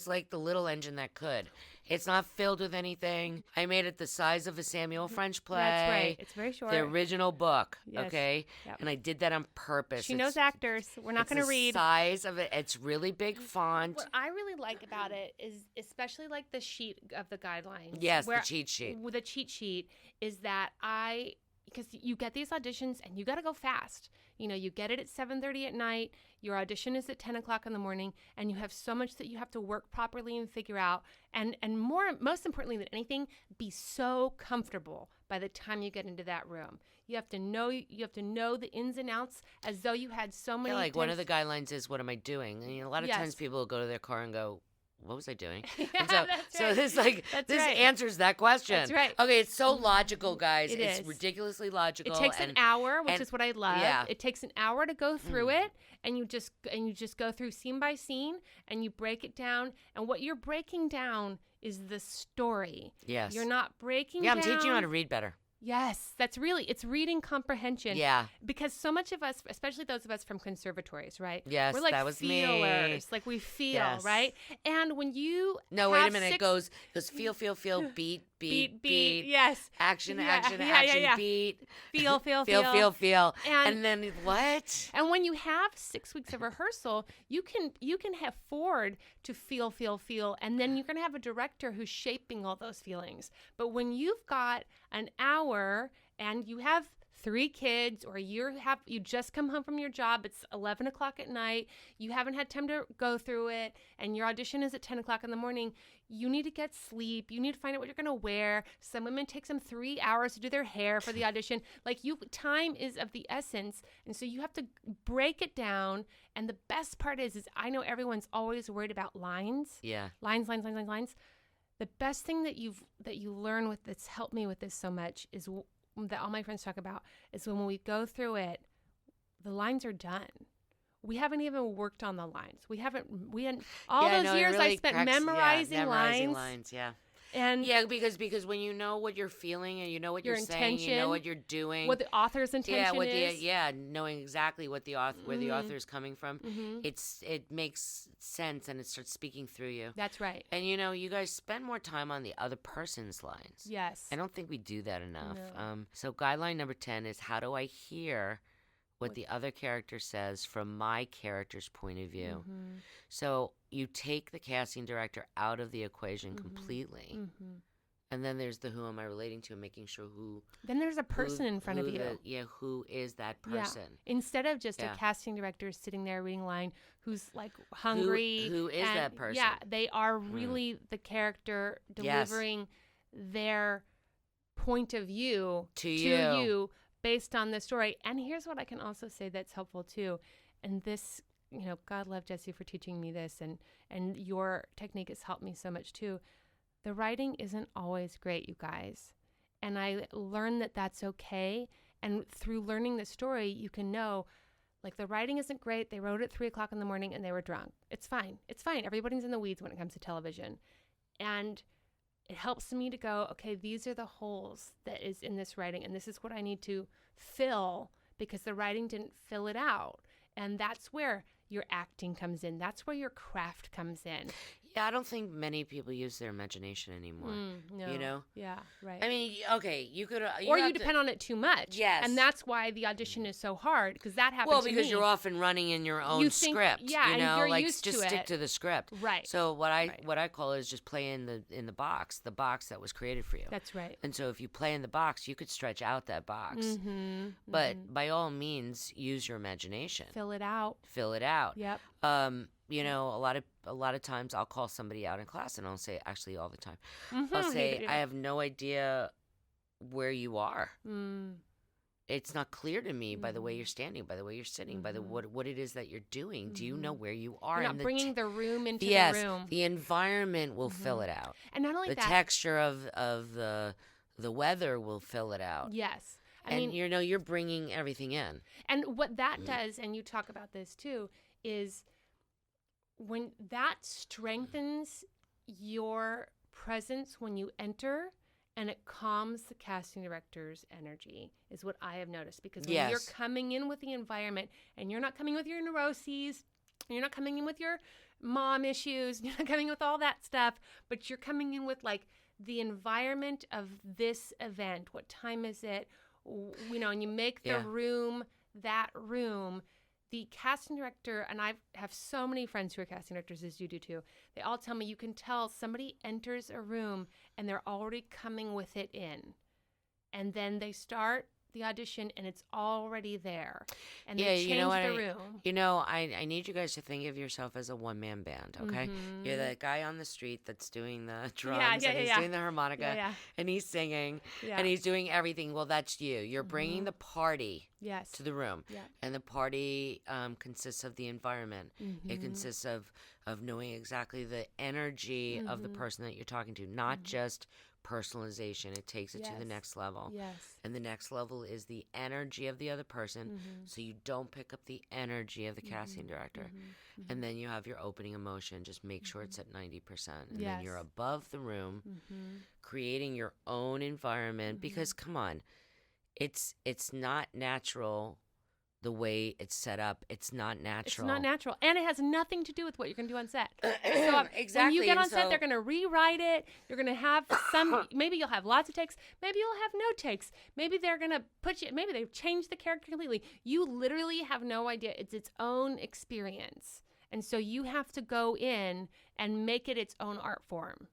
like the little engine that could. It's not filled with anything. I made it the size of a Samuel French play. That's right. It's very short. The original book, Yes. okay? Yep. And I did that on purpose. She knows actors. We're not going to read. The size of it. It's really big font. What I really like about it is, especially like the sheet of the guidelines. Yes, the cheat sheet. With the cheat sheet is that because you get these auditions and you got to go fast. You get it at 7:30 at night. Your audition is at 10 o'clock in the morning, and you have so much that you have to work properly and figure out. And most importantly than anything, be so comfortable by the time you get into that room. You have to know the ins and outs as though you had so many. Yeah, like one of the guidelines is, what am I doing? And a lot of times people will go to their car and go, what was I doing? And so this answers that question. That's right. Okay, it's so logical, guys. It it's is. ridiculously logical. It takes an hour, which is what I love. Yeah. It takes an hour to go through it, and you just go through scene by scene, and you break it down. And what you're breaking down is the story. Yes. You're not breaking Yeah, down. I'm teaching you how to read better. Yes, it's reading comprehension. Yeah. Because so much of us, especially those of us from conservatories, right? Yes, we're like that was me. feelers. Like we feel, Yes. right? And when you No, wait a minute. It goes feel, beat, yes. Action, Yeah, action, yeah, action, yeah. beat. Feel. Feel. And- And then what? And when you have 6 weeks of rehearsal, you can afford to feel, and then you're going to have a director who's shaping all those feelings. But when you've got an hour and you have 3 kids, or you just come home from your job, it's 11 o'clock at night, you haven't had time to go through it, and your audition is at 10 o'clock in the morning, you need to get sleep. You need to find out what you're going to wear. Some women take them 3 hours to do their hair for the audition. Time is of the essence. And so you have to break it down. And the best part is I know everyone's always worried about lines. Yeah. Lines. The best thing that you learn that's helped me with this so much is that all my friends talk about is when we go through it, the lines are done. We haven't even worked on the lines. We hadn't all those years really I spent memorizing lines. Yeah. And because when you know what you're feeling and you know what your you're saying, you know what you're doing, what the author's intention is. Knowing exactly what the author, where the author is coming from, it makes sense and it starts speaking through you. That's right. And you guys spend more time on the other person's lines. Yes. I don't think we do that enough. No. So guideline number 10 is, how do I hear what the other character says from my character's point of view? So you take the casting director out of the equation completely. And then there's the who am I relating to, and making sure who. Then there's a person in front of you. Who is that person? Yeah. Instead of just a casting director sitting there reading a line who's like hungry. Who is that person? Yeah, they are really the character delivering their point of view to you based on the story. And here's what I can also say that's helpful too. And this, God love Jessie for teaching me this, and your technique has helped me so much too. The writing isn't always great, you guys. And I learned that that's okay. And through learning the story, you can know Like, the writing isn't great. They wrote it at 3 o'clock in the morning and they were drunk. It's fine. It's fine. Everybody's in the weeds when it comes to television. And it helps me to go, okay, these are the holes that is in this writing, and this is what I need to fill because the writing didn't fill it out. And that's where your acting comes in. That's where your craft comes in. Yeah, I don't think many people use their imagination anymore. No. You know? Yeah, right. I mean, okay, you could... or you depend on it too much. Yes. And that's why the audition is so hard, because that happens Well, to because me. you're often running in your own script. Yeah, you know? and you're like, used just to stick it. to the script. Right. So what I call is just play in the box that was created for you. That's right. And so if you play in the box, you could stretch out that box. Mm-hmm. But by all means, use your imagination. Fill it out. Fill it out. Yep. You know, a lot of times I'll call somebody out in class and I'll say, actually all the time, Mm-hmm. I'll say, I have no idea where you are. It's not clear to me by the way you're standing, by the way you're sitting, by the what it is that you're doing. Do you know where you are? You're not bringing the room into yes, the room. the environment will fill it out. And not only the that, texture of the weather will fill it out. yes. I And mean, you know, you're bringing everything in. and what that does, and you talk about this too, is when that strengthens your presence when you enter, and it calms the casting director's energy, is what I have noticed. Because when you're Yes. coming in with the environment, and you're not coming with your neuroses, you're not coming in with your mom issues, you're not coming in with all that stuff, but you're coming in with like the environment of this event. What time is it? You know, and you make the room that room. The casting director, and I have so many friends who are casting directors, as you do too, they all tell me you can tell somebody enters a room and they're already coming with it in. And then they start the audition and it's already there. And they change the room. You know, I need you guys to think of yourself as a one-man band, okay? You're the guy on the street that's doing the drums and he's doing the harmonica and he's singing and he's doing everything. Well, that's you. You're bringing the party to the room. Yeah. And the party consists of the environment. It consists of knowing exactly the energy of the person that you're talking to, not just personalization. It takes it to the next level. Yes. And the next level is the energy of the other person, so you don't pick up the energy of the casting director. And then you have your opening emotion. Just make sure it's at 90%. And then you're above the room, creating your own environment. Because, come on, it's not natural the way it's set up. It's not natural. It's not natural. And it has nothing to do with what you're going to do on set. So exactly. when you get on set, they're going to rewrite it. You're going to have maybe you'll have lots of takes. Maybe you'll have no takes. Maybe they're going to maybe they've changed the character completely. You literally have no idea. It's its own experience. And so you have to go in and make it its own art form.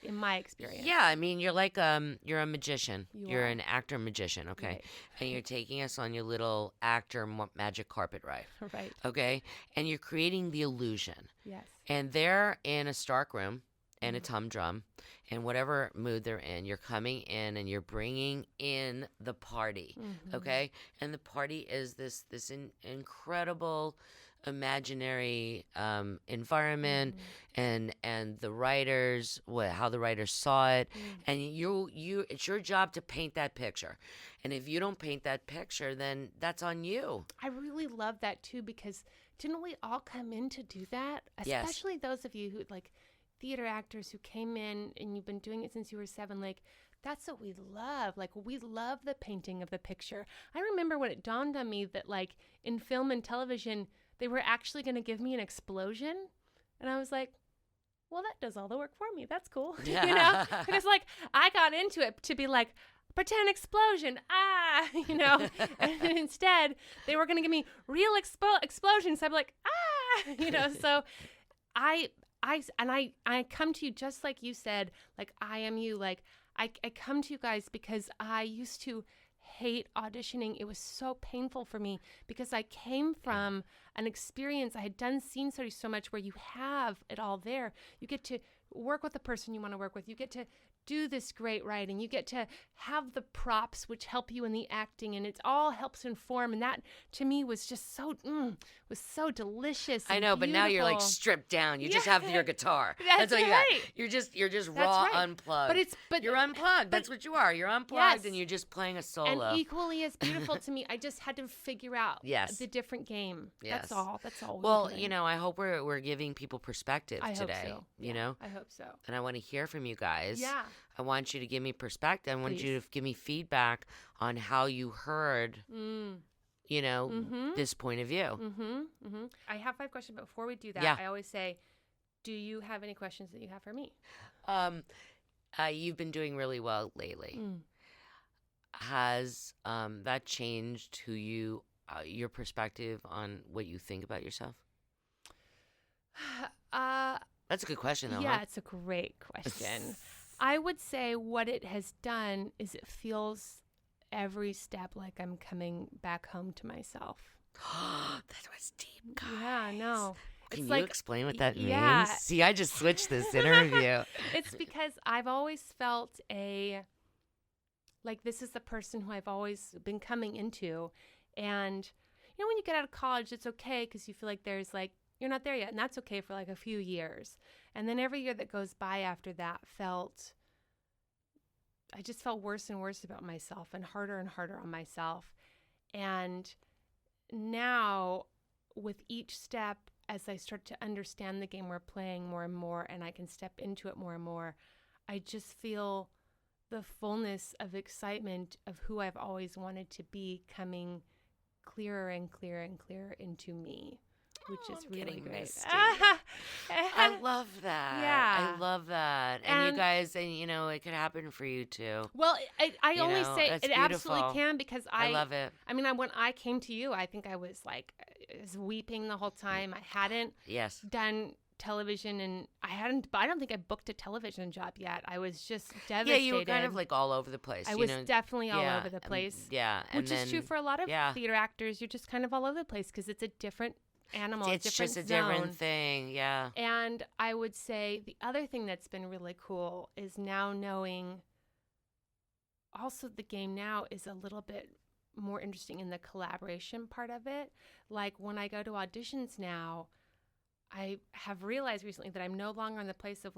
In my experience. Yeah, I mean, you're like you're a magician. You're are. an actor magician, okay? Right. And you're taking us on your little actor magic carpet ride. Right. Okay? And you're creating the illusion. Yes. And they're in a stark room and it's humdrum and whatever mood they're in, you're coming in and you're bringing in the party, okay? And the party is this incredible imaginary environment and the writers, how the writers saw it, and you it's your job to paint that picture. And if you don't paint that picture, then that's on you. I really love that too, because didn't we all come in to do that? Especially those of you who like theater actors who came in and you've been doing it since you were 7, like that's what we love. Like we love the painting of the picture. I remember when it dawned on me that like in film and television they were actually going to give me an explosion. And I was like, well, that does all the work for me. That's cool. You know? Because like I got into it to be like, pretend explosion. You know? And instead, they were going to give me real explosions. So I'm like, you know? So I come to you just like you said, like I am you. Like I come to you guys because I used to hate auditioning. It was so painful for me because I came from an experience. I had done scene studies so much where you have it all there. You get to work with the person you want to work with. You get to do this great writing. You get to have the props which help you in the acting, and it all helps inform. And that to me was just so delicious. I know, but now you're like stripped down. You just have your guitar. That's all you got. You're just raw, unplugged. But you're unplugged. That's what you are. You're unplugged, and you're just playing a solo. And equally as beautiful to me, I just had to figure out the different game. Yes. That's all. Well, I hope we're giving people perspective today. I hope so. You know? I hope so. And I want to hear from you guys. Yeah. I want you to give me perspective. I want you to give me feedback on how you heard, this point of view. I have 5 questions, but before we do that, I always say, do you have any questions that you have for me? You've been doing really well lately. Has that changed who you, your perspective on what you think about yourself? That's a good question, though. Yeah, huh? it's a great question. I would say what it has done is it feels every step like I'm coming back home to myself. That was deep, guys. Yeah, no. Can you explain what that yeah. means? See, I just switched this interview. It's because I've always felt this is the person who I've always been coming into. And, when you get out of college, it's okay because you feel like there's you're not there yet. And that's okay for a few years. And then every year that goes by after that I just felt worse and worse about myself and harder on myself. And now with each step, as I start to understand the game we're playing more and more, and I can step into it more and more, I just feel the fullness of excitement of who I've always wanted to be coming clearer and clearer and clearer into me. Which is really great. I love that. Yeah. I love that. And you guys, it could happen for you too. Well, I only say it beautiful. Absolutely can because I love it. I mean, when I came to you, I think I was weeping the whole time. I hadn't done television and I don't think I booked a television job yet. I was just devastated. Yeah, you were kind of all over the place. I was definitely all over the place. Which is true for a lot of theater actors. You're just kind of all over the place because it's a different animal. It's just a different thing, yeah. And I would say the other thing that's been really cool is now knowing also the game now is a little bit more interesting in the collaboration part of it. Like when I go to auditions now, I have realized recently that I'm no longer in the place of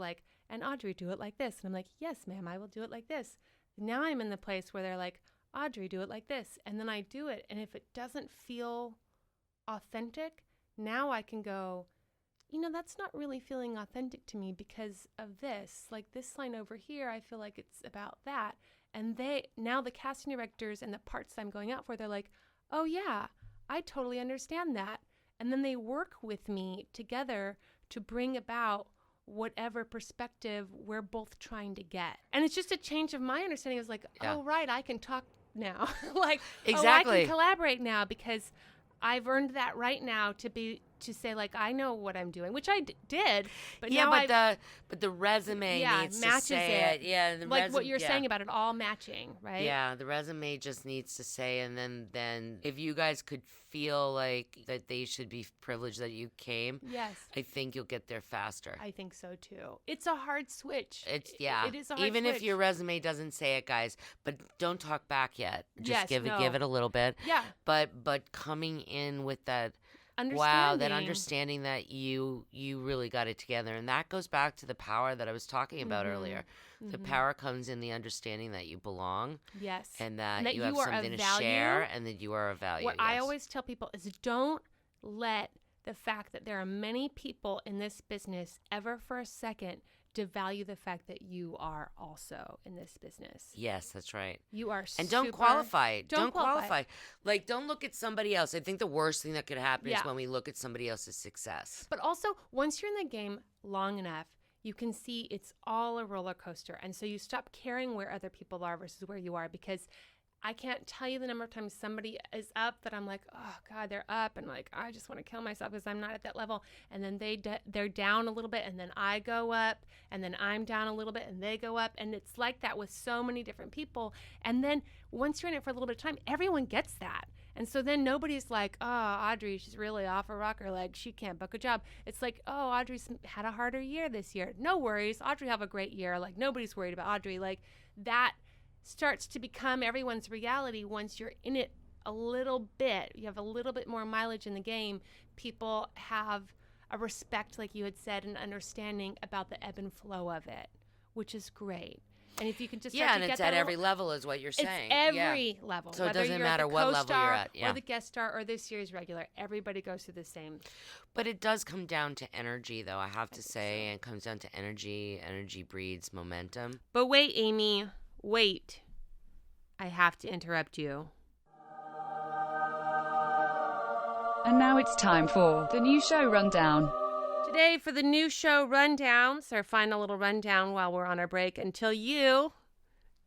and Audrey, do it like this. And I'm like, yes, ma'am, I will do it like this. Now I'm in the place where they're like, Audrey, do it like this. And then I do it. And if it doesn't feel authentic, now I can go, that's not really feeling authentic to me because of this. Like this line over here, I feel like it's about that. And now the casting directors and the parts I'm going out for, they're like, oh yeah, I totally understand that. And then they work with me together to bring about whatever perspective we're both trying to get. And it's just a change of my understanding. It was oh right, I can talk now. Exactly. I can collaborate now because I've earned that right now to say I know what I'm doing, which I did, but but the resume needs matches to say it. Yeah, what you're saying about it all matching, right? Yeah, the resume just needs to say, and then if you guys could feel like that they should be privileged that you came, yes, I think you'll get there faster. I think so too. It's a hard switch. It is a hard even switch. If your resume doesn't say it, guys, but don't talk back yet. Just give it a little bit. Yeah. But coming in with that. Wow, that understanding that you really got it together. And that goes back to the power that I was talking about earlier. Mm-hmm. The power comes in the understanding that you belong. Yes. And that you have something to share and that you are of value. What I always tell people is don't let the fact that there are many people in this business ever for a second devalue the fact that you are also in this business. Yes, that's right. You are and don't qualify. Don't qualify. Don't look at somebody else. I think the worst thing that could happen is when we look at somebody else's success. But also, once you're in the game long enough, you can see it's all a roller coaster. And so you stop caring where other people are versus where you are, because I can't tell you the number of times somebody is up that I'm like, oh God, they're up, and I just want to kill myself because I'm not at that level. And then they're down a little bit, and then I go up, and then I'm down a little bit, and they go up, and it's like that with so many different people. And then once you're in it for a little bit of time, everyone gets that. And so then nobody's like, oh, Audrey, she's really off her rocker. Like, she can't book a job. It's like, oh, Audrey's had a harder year this year. No worries. Audrey have a great year. Like, nobody's worried about Audrey. Like, that starts to become everyone's reality once you're in it a little bit. You have a little bit more mileage in the game. People have a respect, like you had said, and understanding about the ebb and flow of it, which is great. And if you can just start and to it's get at that every level is what you're saying. It's every level. So it whether doesn't you're matter the what level you're co-star at. Yeah. or the guest star or the series regular. Everybody goes through the same. But it does come down to energy, though, I have to say. It comes down to energy. Energy breeds momentum. But wait, Amy. Wait. I have to interrupt you. And now it's time for the new show rundown. Today for the new show rundown, it's our final little rundown while we're on our break until you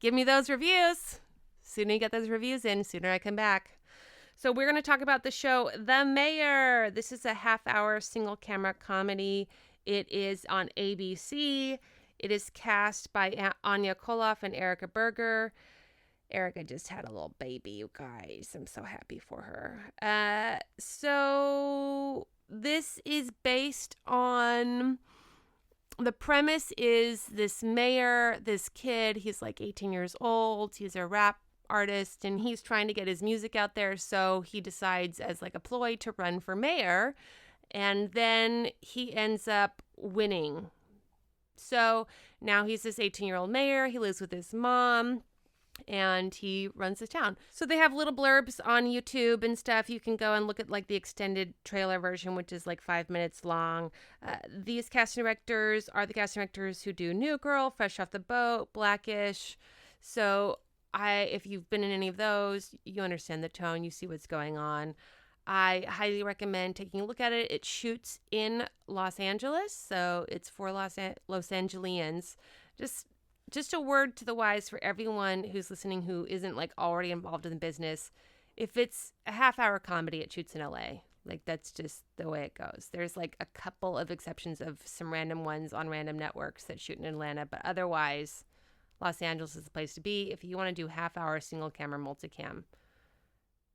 give me those reviews. Sooner you get those reviews in, sooner I come back. So we're going to talk about the show The Mayor. This is a half-hour single-camera comedy. It is on ABC. It is cast by Anya Koloff and Erica Berger. Erica just had a little baby, you guys. I'm so happy for her. So this is based on, the premise is this mayor, this kid, he's like 18 years old. He's a rap artist and he's trying to get his music out there. So he decides as like a ploy to run for mayor. And then he ends up winning. So now he's this 18-year-old mayor. He lives with his mom. And he runs the town. So they have little blurbs on YouTube and stuff. You can go and look at like the extended trailer version, which is like 5 minutes long. These casting directors are the casting directors who do New Girl, Fresh Off the Boat, Blackish. So if you've been in any of those, you understand the tone. You see what's going on. I highly recommend taking a look at it. It shoots in Los Angeles, so it's for Los Angeles. Just a word to the wise for everyone who's listening who isn't like already involved in the business. If it's a half-hour comedy, it shoots in LA. Like, that's just the way it goes. There's like a couple of exceptions of some random ones on random networks that shoot in Atlanta, but otherwise, Los Angeles is the place to be if you want to do half-hour single-camera multicam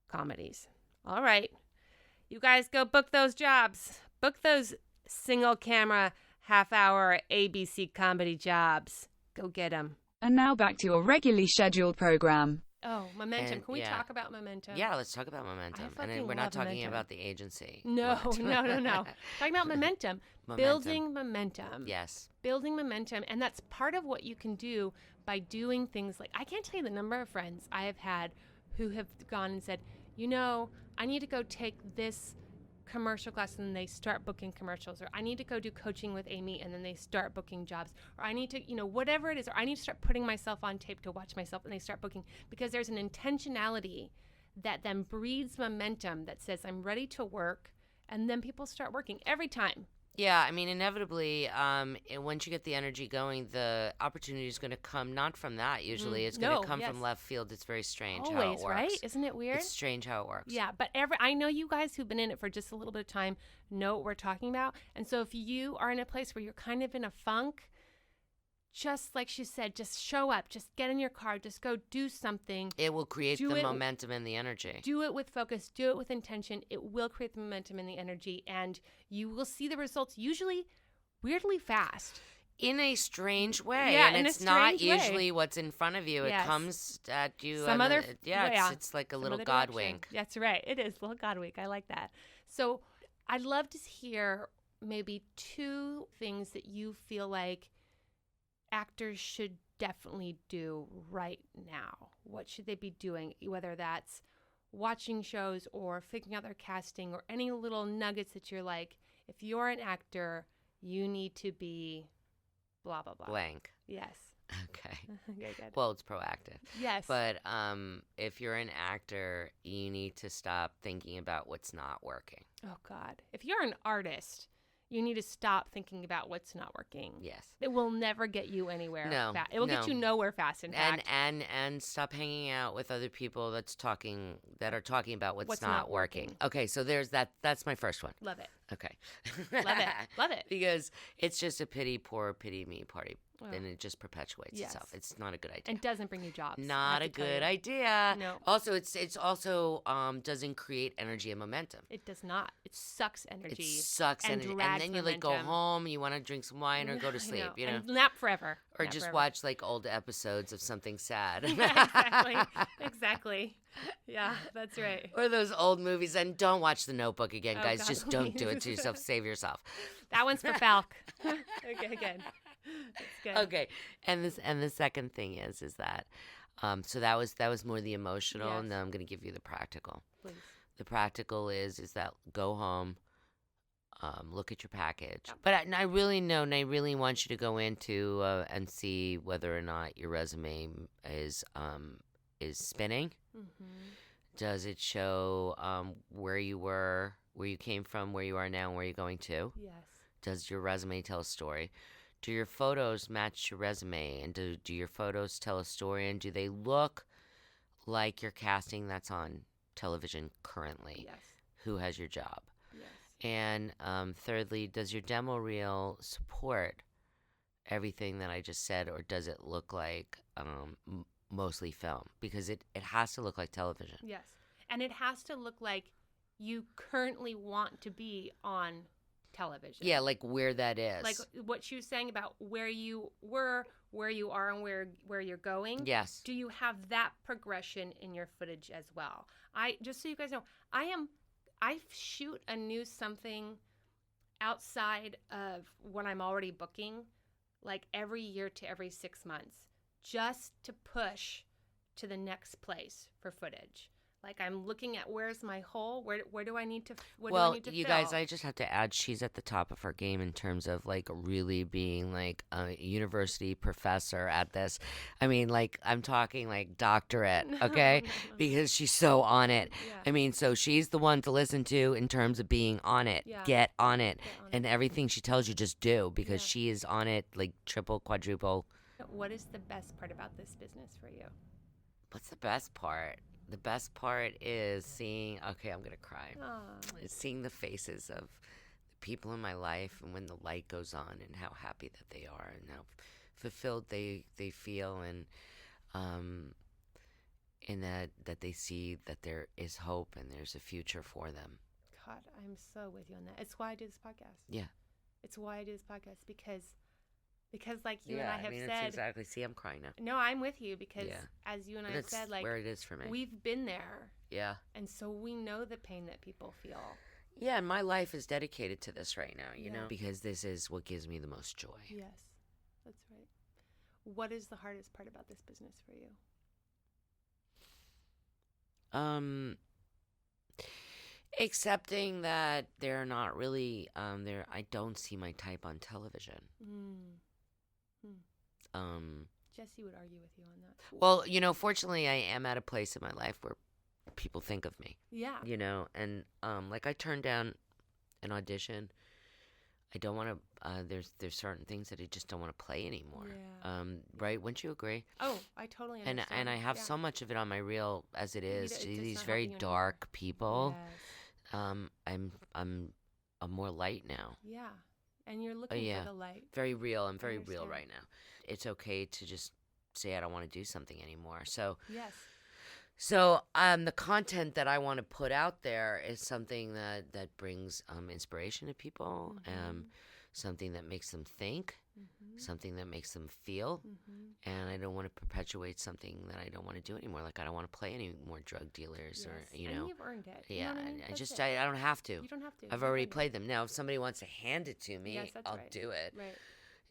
comedies. All right. You guys go book those jobs. Book those single-camera half-hour ABC comedy jobs. Go get them. And now back to your regularly scheduled program. Oh, momentum. And, Can we yeah. talk about momentum? Yeah, let's talk about momentum. I And fucking we're not love talking momentum. about the agency. No. What? Talking about momentum. Building momentum. Yes. Building momentum. And that's part of what you can do by doing things like, I can't tell you the number of friends I have had who have gone and said, you know, I need to go take this commercial class, and then they start booking commercials, or I need to go do coaching with Amy, and then they start booking jobs, or I need to, whatever it is, or I need to start putting myself on tape to watch myself, and they start booking, because there's an intentionality that then breeds momentum that says, I'm ready to work, and then people start working every time. Yeah, I mean, inevitably, once you get the energy going, the opportunity is going to come not from that usually. It's going to come from left field. It's very strange how it Always, works. right? Isn't it weird? It's strange how it works. Yeah, but I know you guys who've been in it for just a little bit of time know what we're talking about. And so if you are in a place where you're kind of in a funk, just like she said, just show up, just get in your car, just go do something. It will create the momentum and the energy. Do it with focus, do it with intention. It will create the momentum and the energy, and you will see the results usually weirdly fast. In a strange way. Yeah, and in it's a not strange way. usually what's in front of you. Yes. It comes at you. Some other, it's like a some little other God direction. wink. That's right. It is a little God wink. I like that. So I'd love to hear maybe 2 things that you feel like actors should definitely do right now. What should they be doing? Whether that's watching shows or figuring out their casting or any little nuggets that you're like, if you're an actor, you need to be blah, blah, blah. Blank. Yes. Okay. Okay, good. Well, it's proactive. Yes. But if you're an actor, you need to stop thinking about what's not working. Oh, God. If you're an artist, you need to stop thinking about what's not working. Yes. It will never get you anywhere. No. It will get you nowhere fast, in fact. And stop hanging out with other people that are talking about what's not working. Okay, so there's that. That's my first one. Love it. Okay. Love it. Love it. Because it's just a pity me then it just perpetuates Yes. itself. It's not a good idea. And doesn't bring you jobs. I Not have a to tell good you. idea. No. Also, it's also doesn't create energy and momentum. It does not. It sucks energy. It sucks and energy, and drags then you like go momentum. home, you want to drink some wine or go to sleep, you know, And nap forever. or Nap just forever. watch like old episodes of something sad. Yeah, exactly. Yeah, that's right. Or those old movies, and don't watch The Notebook again, Oh, guys. God, Just don't do it to please. yourself. Save yourself. That one's for Falk. Okay, good. That's good. Okay, and the second thing is that, so that was more the emotional, Yes. and then I'm gonna give you the practical. Please. The practical is that go home, look at your package. But I really want you to go into and see whether or not your resume is spinning. Mm-hmm. Does it show where you were, where you came from, where you are now, and where you're going to? Yes. Does your resume tell a story? Do your photos match your resume? And do your photos tell a story? And do they look like your casting that's on television currently? Yes. Who has your job? Yes. And thirdly, does your demo reel support everything that I just said, or does it look like mostly film? Because it has to look like television. Yes. And it has to look like you currently want to be on television. Yeah, like where that is. Like what she was saying about where you were, where you are, and where you're going. Yes. Do you have that progression in your footage as well? Just so you guys know, I shoot a new something outside of what I'm already booking, like every year to every 6 months, just to push to the next place for footage. Like I'm looking at where's my hole, where do I need to you guys, I just have to add, she's at the top of her game in terms of like really being like a university professor at this. I mean, like I'm talking like doctorate, okay? Because she's so on it. Yeah. I mean, so she's the one to listen to in terms of being on it. Yeah. Get on it. Get on And it. everything she tells you, just do, because Yeah. she is on it like triple, quadruple. What is the best part about this business for you? What's the best part? The best part is seeing, okay, I'm going to cry. Aw. Is seeing the faces of the people in my life, and when the light goes on, and how happy that they are, and how fulfilled they feel, and that they see that there is hope and there's a future for them. God, I'm so with you on that. It's why I do this podcast. Yeah. It's why I do this podcast because like you and I have it's said, exactly. See, I'm crying now. no, I'm with you because Yeah. as you and I have That's said, like where it is for me. we've been there, Yeah. and so we know the pain that people feel. Yeah, and my life is dedicated to this right now, you Yeah. know, because this is what gives me the most joy. Yes, that's right. What is the hardest part about this business for you? Accepting that they're not really I don't see my type on television. Jesse would argue with you on that. Well, you know, fortunately I am at a place in my life where people think of me, Yeah. you know, and like I turned down an audition. I don't want to there's certain things that I just don't want to play anymore. Yeah. Right? Wouldn't you agree? Oh, I totally understand. And I have Yeah. so much of it on my reel as it is. It's just These not very helping you dark people. Yes. I'm more light now. Yeah. And you're looking yeah. for the light. Very real. I'm very real understand. right now. It's okay to just say I don't want to do something anymore. So Yes. the content that I want to put out there is something that brings inspiration to people, something that makes them think, something that makes them feel, and I don't want to perpetuate something that I don't want to do anymore. Like I don't want to play any more drug dealers, or Yes. you And know. you've earned it. You Yeah, know what I mean? I That's just it. I don't have to. You don't have to. I've You've already earned it. played them. Now, if somebody wants to hand it to me, Yes, that's I'll right. do it. Right.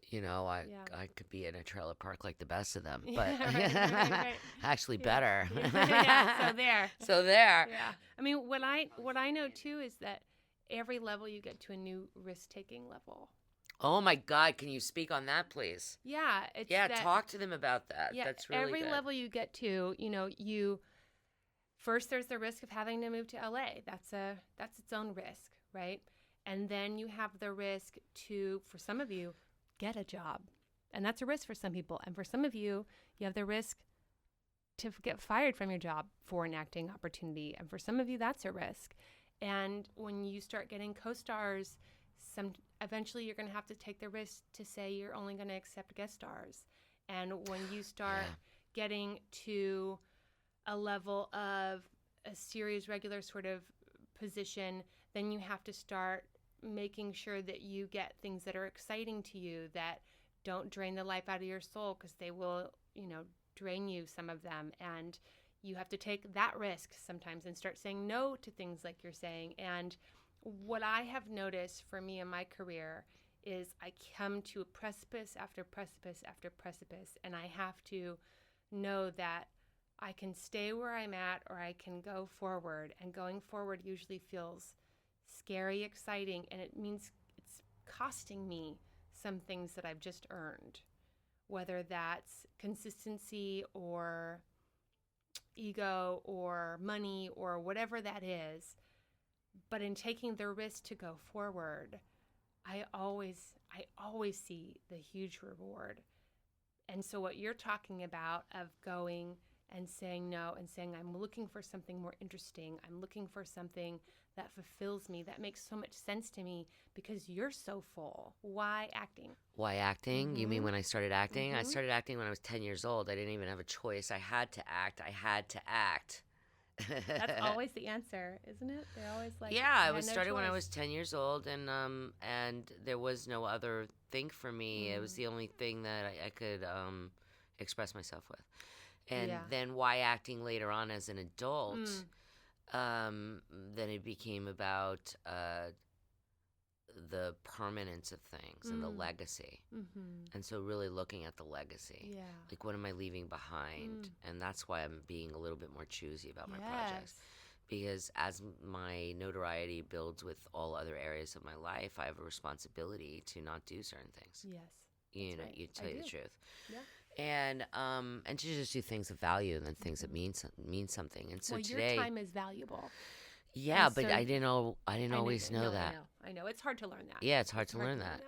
You know, Yeah. I could be in a trailer park like the best of them, Yeah, but right. actually Yeah. better. Yeah, so there. So there. Yeah. I mean, what I know too is that every level you get to a new risk-taking level. Oh my God! Can you speak on that, please? Yeah. It's Yeah, that, talk to them about that. Yeah, That's really every good. level you get to, you know, first there's the risk of having to move to LA. That's its own risk, right? And then you have the risk to, for some of you, get a job. And that's a risk for some people. And for some of you, you have the risk to get fired from your job for an acting opportunity. And for some of you, that's a risk. And when you start getting co-stars eventually you're going to have to take the risk to say you're only going to accept guest stars. And when you start getting to a level of a series regular sort of position, then you have to start making sure that you get things that are exciting to you, that don't drain the life out of your soul, because they will, drain you, some of them. And you have to take that risk sometimes and start saying no to things like you're saying. And what I have noticed for me in my career is I come to a precipice after precipice after precipice, and I have to know that I can stay where I'm at or I can go forward. And going forward usually feels scary, exciting, and it means it's costing me some things that I've just earned, whether that's consistency or ego or money or whatever that is. But in taking the risk to go forward, I always see the huge reward. And so what you're talking about of going and saying no and saying, I'm looking for something more interesting, I'm looking for something that fulfills me, that makes so much sense to me, because you're so full. Why acting? Why acting? You mean when I started acting? I started acting when I was 10 years old. I didn't even have a choice. I had to act. That's always the answer, isn't it? They're always like, yeah, it was started when I was 10 years old, and there was no other thing for me. It was the only thing that I could express myself with. And then why acting later on as an adult? Then it became about the permanence of things and the legacy. And so really looking at the legacy. Like, what am I leaving behind? And that's why I'm being a little bit more choosy about my projects. Because as my notoriety builds with all other areas of my life, I have a responsibility to not do certain things. You know, you tell you the truth. And to just do things of value and then things that mean something. And so today, your time is valuable. Yeah, and but so, I didn't always know that. I know. It's hard to learn that. Yeah, it's hard to learn that.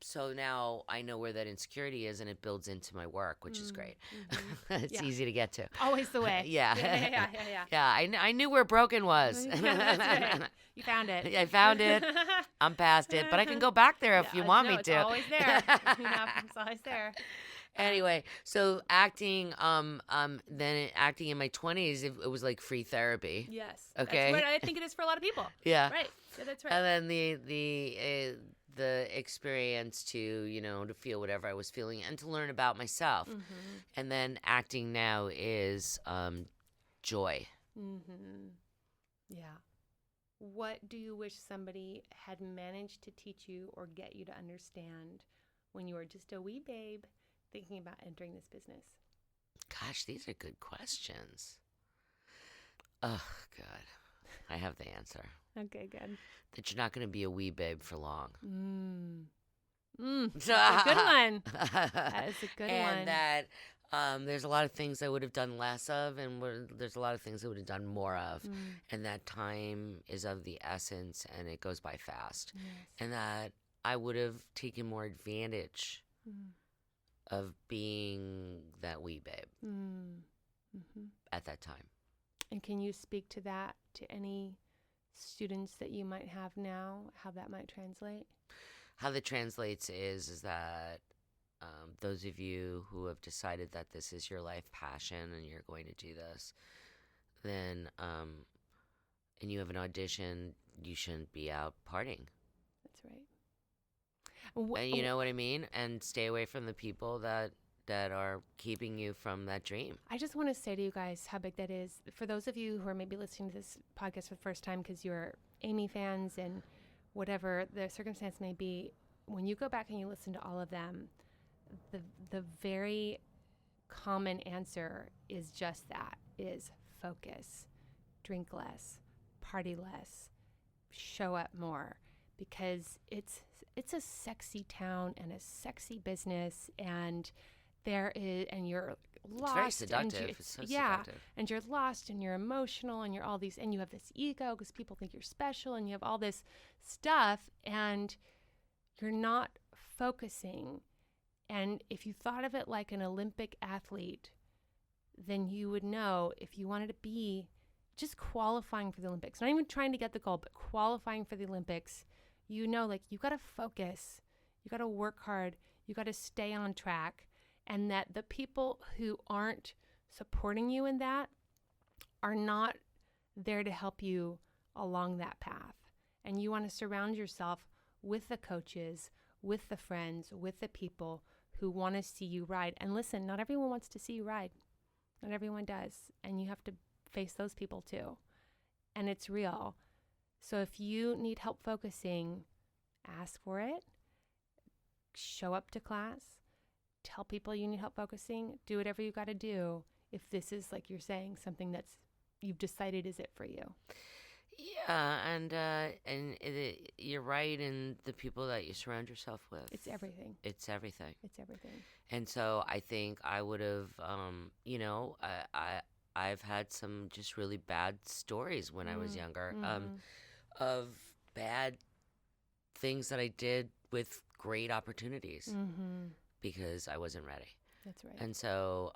So now I know where that insecurity is, and it builds into my work, which is great. It's easy to get to. Always the way. Yeah, I knew where broken was. That's right. You found it. I found it. I'm past it, but I can go back there if you want me to. It's always there. It's always there. Anyway, so acting, then acting in my 20s, it was like free therapy. Yes. Okay. That's what I think it is for a lot of people. Yeah. Right. Yeah, that's right. And then the experience to feel whatever I was feeling and to learn about myself. And then acting now is joy. Yeah. What do you wish somebody had managed to teach you or get you to understand when you were just a wee babe thinking about entering this business? Gosh, these are good questions. Oh, God. I have the answer. Okay, good. That you're not going to be a wee babe for long. That's a good one. That is a good one. And that there's a lot of things I would have done less of, and there's a lot of things I would have done more of. And that time is of the essence, and it goes by fast. And that I would have taken more advantage of being that wee babe at that time. And can you speak to that to any students that you might have now, how that might translate? How that translates is that those of you who have decided that this is your life passion and you're going to do this, then and you have an audition, you shouldn't be out partying. That's right. And you know what I mean? And stay away from the people that are keeping you from that dream. I just want to say to you guys how big that is. For those of you who are maybe listening to this podcast for the first time because you're Amy fans and whatever the circumstance may be, when you go back and you listen to all of them, the very common answer is just that, is focus, drink less, party less, show up more, because it's a sexy town and a sexy business, and you're lost. It's very seductive. It's so seductive. And you're lost and you're emotional and you're all these, and you have this ego because people think you're special, and you have all this stuff and you're not focusing. And if you thought of it like an Olympic athlete, then you would know if you wanted to be just qualifying for the Olympics, not even trying to get the gold, but qualifying for the Olympics, you know, like, you got to focus, you got to work hard, you got to stay on track, and that the people who aren't supporting you in that are not there to help you along that path. And you want to surround yourself with the coaches, with the friends, with the people who want to see you ride. And listen, not everyone wants to see you ride. Not everyone does. And you have to face those people too. And it's real. So if you need help focusing, ask for it. Show up to class. Tell people you need help focusing. Do whatever you got to do if this is, like you're saying, something that's you've decided is it for you. Yeah, and you're right in the people that you surround yourself with. It's everything. It's everything. It's everything. And so I think I would have, I've had some just really bad stories when I was younger, of bad things that I did with great opportunities because I wasn't ready. That's right. And so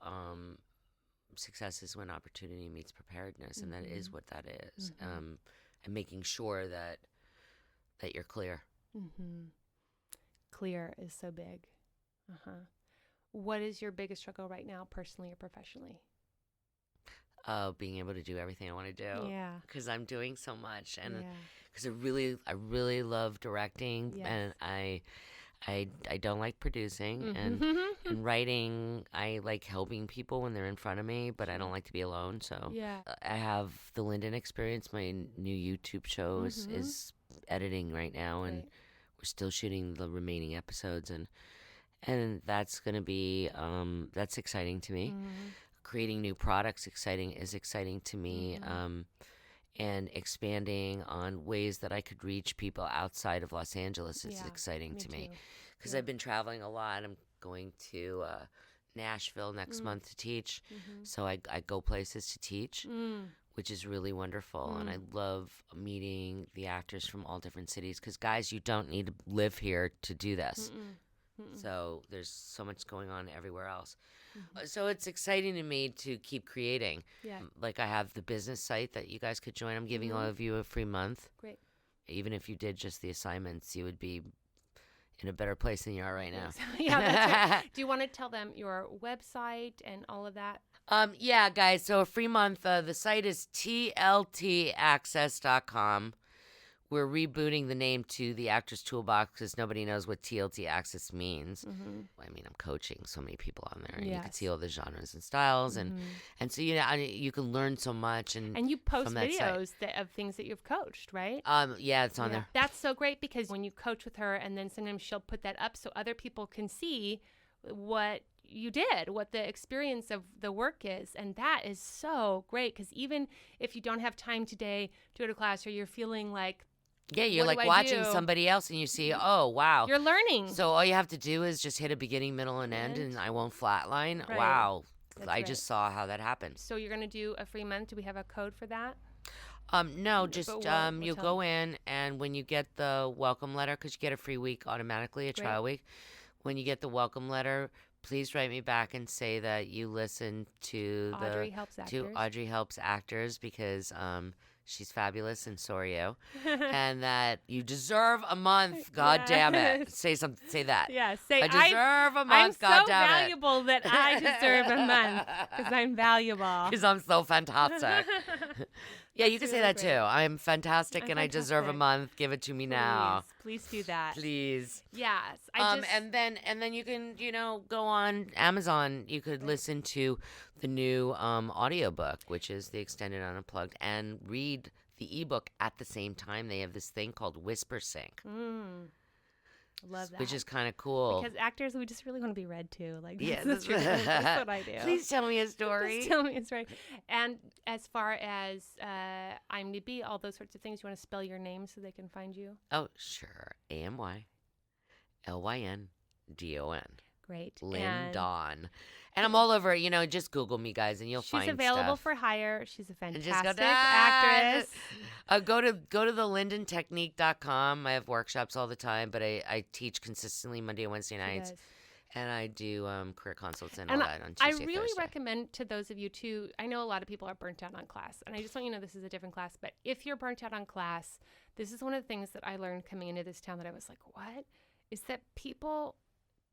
success is when opportunity meets preparedness, and that is what that is. And making sure that you're clear. Clear is so big. What is your biggest struggle right now, personally or professionally? Being able to do everything I want to do. Yeah. Because I'm doing so much, and because I really love directing, and I don't like producing, and writing. I like helping people when they're in front of me, but I don't like to be alone. So I have the Lyndon experience. My new YouTube show is editing right now, and we're still shooting the remaining episodes, and that's gonna be that's exciting to me. Creating new products is exciting to me. And expanding on ways that I could reach people outside of Los Angeles is exciting to me. Because I've been traveling a lot. I'm going to Nashville next month to teach. So I go places to teach, which is really wonderful. And I love meeting the actors from all different cities. Because, guys, you don't need to live here to do this. So there's so much going on everywhere else. So it's exciting to me to keep creating. Like I have the business site that you guys could join. I'm giving all of you a free month. Great. Even if you did just the assignments, you would be in a better place than you are right now. That's right. Do you want to tell them your website and all of that? Yeah, guys. So a free month. The site is tltaccess.com. We're rebooting the name to the Actors Toolbox because nobody knows what TLT Access means. I mean, I'm coaching so many people on there, and you can see all the genres and styles, and so you can learn so much. And you post videos of things that you've coached, right? Yeah, it's on there. That's so great because when you coach with her, and then sometimes she'll put that up so other people can see what you did, what the experience of the work is. And that is so great because even if you don't have time today to go to class, or you're feeling like, yeah, you're like watching somebody else and you see, oh, wow. You're learning. So all you have to do is just hit a beginning, middle, and end, and I won't flatline. Right. Wow. That's just saw how that happened. So you're going to do a free month. Do we have a code for that? No, just you'll go in, and when you get the welcome letter, because you get a free week automatically, a trial week, when you get the welcome letter, please write me back and say that you listened to Audrey Helps Actors because she's fabulous, and so are you. And that you deserve a month. God damn it. Say that. Yeah, say I deserve a month. God damn it. I'm so valuable that I deserve a month because I'm valuable. Because I'm so fantastic. Yeah, you can say that too. I'm fantastic and I deserve a month. Give it to me now. Please do that. Please. Yes. And then you can, go on Amazon. You could listen to the new audiobook, which is the Extended Unplugged, and read the ebook at the same time. They have this thing called Whisper Sync. Love that. Which is kind of cool. Because actors, we just really want to be read too. Like, that's what I do. Please tell me a story. Just tell me a story. And as far as IMDb, all those sorts of things, you want to spell your name so they can find you? Oh, sure. AMYLYNDON. Great. Lyndon. And I'm all over, just Google me, guys, and you'll find stuff. She's available for hire. She's a fantastic actress. Go to the lyndentechnique.com. I have workshops all the time, but I teach consistently Monday and Wednesday nights. And I do career consults and all that on Tuesday, I really Thursday. recommend to those of you, too, I know a lot of people are burnt out on class, and I just want you to know this is a different class, but if you're burnt out on class, this is one of the things that I learned coming into this town that I was like, what? Is that people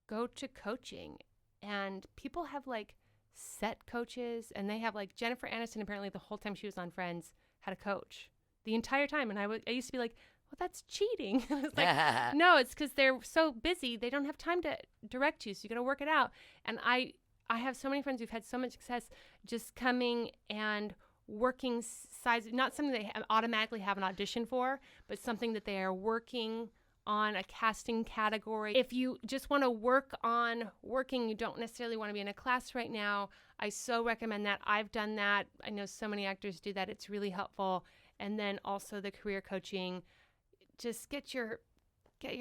go to coaching and people have like set coaches, and they have like Jennifer Aniston, apparently the whole time she was on Friends, had a coach the entire time. And I used to be like, well, that's cheating. I was like, no, it's because they're so busy. They don't have time to direct you. So you got to work it out. And I have so many friends who've had so much success just coming and working size, not something they automatically have an audition for, but something that they are working on a casting category. If you just want to work on working, you don't necessarily want to be in a class right now, I so recommend that. I've done that. I know so many actors do that. It's really helpful. And then also the career coaching. Just get your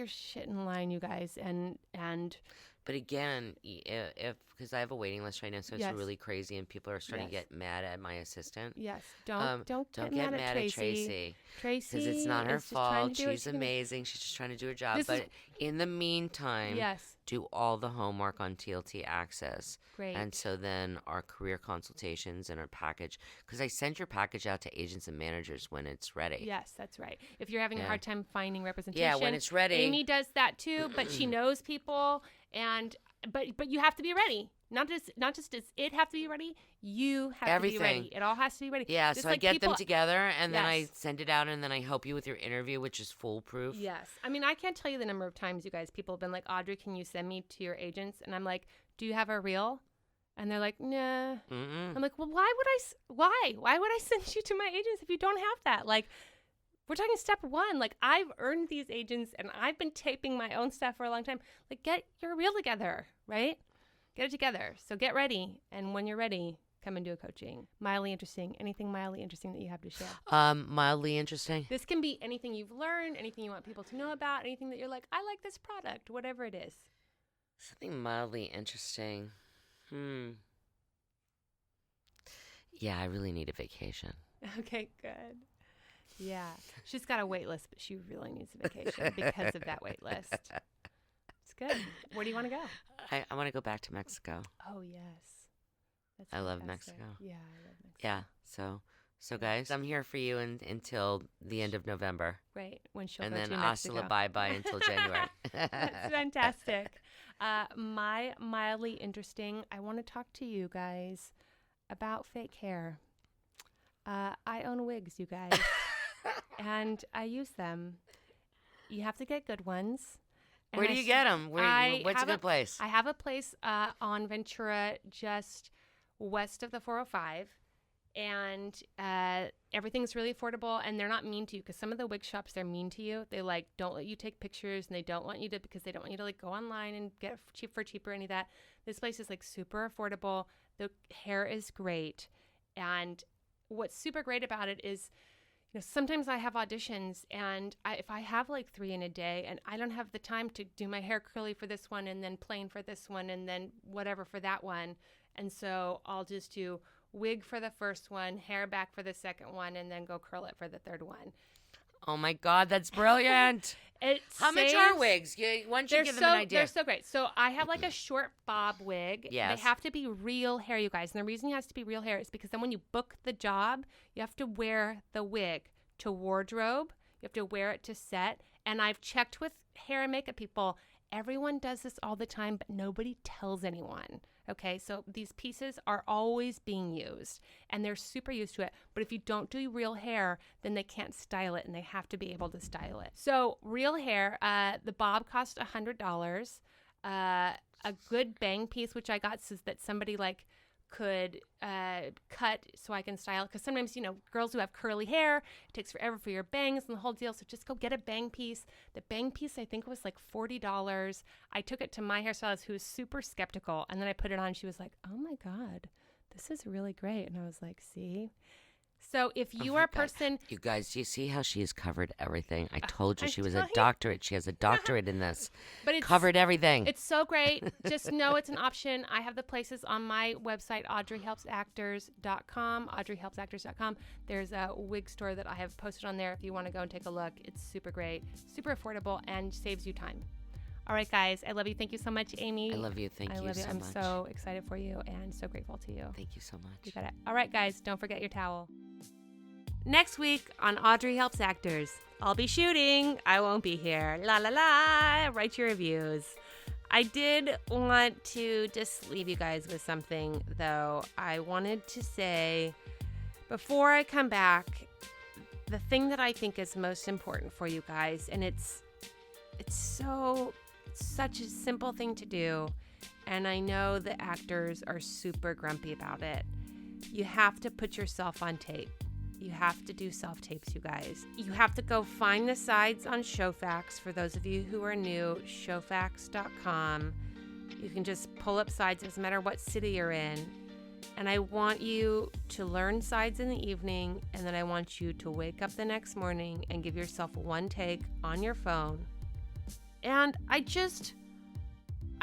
shit in line, you guys. And But again, if because I have a waiting list right now, so it's really crazy, and people are starting to get mad at my assistant. Yes, don't get mad at Tracy. Tracy, because it's not her fault. She's amazing. She's just trying to do her job. But in the meantime, do all the homework on TLT Access. Great. And so then our career consultations and our package, because I send your package out to agents and managers when it's ready. Yes, that's right. If you're having a hard time finding representation, when it's ready. Amy does that too, but she knows people, and but you have to be ready. Not just does it have to be ready, you have to be ready. It all has to be ready. Yeah, just so like I get them together, and then I send it out, and then I help you with your interview, which is foolproof. Yes. I mean, I can't tell you the number of times, you guys, people have been like, Audrey, can you send me to your agents? And I'm like, do you have a reel? And they're like, nah. Mm-mm. I'm like, well, why would I send you to my agents if you don't have that? Like, we're talking step one. Like, I've earned these agents, and I've been taping my own stuff for a long time. Like, get your reel together, right? Get it together. So get ready. And when you're ready, come and do a coaching. Mildly interesting. Anything mildly interesting that you have to share? Mildly interesting. This can be anything you've learned, anything you want people to know about, anything that you're like, I like this product, whatever it is. Something mildly interesting. Yeah, I really need a vacation. Okay, good. Yeah. She's got a wait list, but she really needs a vacation because of that wait list. It's good. Where do you want to go? I want to go back to Mexico. Oh, yes. I love Mexico. Yeah, I love Mexico. Yeah. So guys, I'm here for you until the end of November. Right, when she'll and go then to Mexico. hasta la bye-bye until January. That's fantastic. My mildly interesting, I want to talk to you guys about fake hair. I own wigs, you guys, and I use them. You have to get good ones. Where do you get them? What's a good place? I have a place on Ventura, just west of the 405, and everything's really affordable, and they're not mean to you, because some of the wig shops, they're mean to you. They like don't let you take pictures, and they don't want you to, because they don't want you to like go online and get cheaper, any of that. This place is like super affordable. The hair is great, and what's super great about it is, you know, sometimes I have auditions, and if I have like 3 in a day and I don't have the time to do my hair curly for this one and then plain for this one and then whatever for that one, and so I'll just do wig for the first one, hair back for the second one, and then go curl it for the third one. Oh my God, that's brilliant. How much are wigs? Why don't you give them an idea? They're so great. So I have like a short bob wig. Yes. They have to be real hair, you guys. And the reason it has to be real hair is because then when you book the job, you have to wear the wig to wardrobe. You have to wear it to set. And I've checked with hair and makeup people. Everyone does this all the time, but nobody tells anyone. Okay, so these pieces are always being used, and they're super used to it. But if you don't do real hair, then they can't style it, and they have to be able to style it. So real hair, the bob cost $100. A good bang piece, which I got, so that somebody like could cut so I can style it. Because sometimes, you know, girls who have curly hair, it takes forever for your bangs and the whole deal. So just go get a bang piece. The bang piece, I think, was like $40. I took it to my hairstylist, who was super skeptical. And then I put it on. She was like, oh my God, this is really great. And I was like, see? So if you are a person... You guys, do you see how she has covered everything? I told you she was a doctorate. She has a doctorate in this. But it's covered everything. It's so great. Just know it's an option. I have the places on my website, audreyhelpsactors.com, audreyhelpsactors.com. There's a wig store that I have posted on there if you want to go and take a look. It's super great, super affordable, and saves you time. All right, guys. I love you. Thank you so much, Amy. I love you. Thank you so much. I'm so excited for you and so grateful to you. Thank you so much. You got it. All right, guys. Don't forget your towel. next week on Audrey Helps Actors. I'll be shooting. I won't be here. La la la. Write your reviews. I did want to just leave you guys with something, though. I wanted to say, before I come back, the thing that I think is most important for you guys, and it's such a simple thing to do, and I know the actors are super grumpy about it. You have to put yourself on tape. You have to do self-tapes, you guys. You have to go find the sides on Showfax. For those of you who are new, showfax.com. You can just pull up sides, doesn't matter what city you're in. And I want you to learn sides in the evening, and then I want you to wake up the next morning and give yourself one take on your phone. And I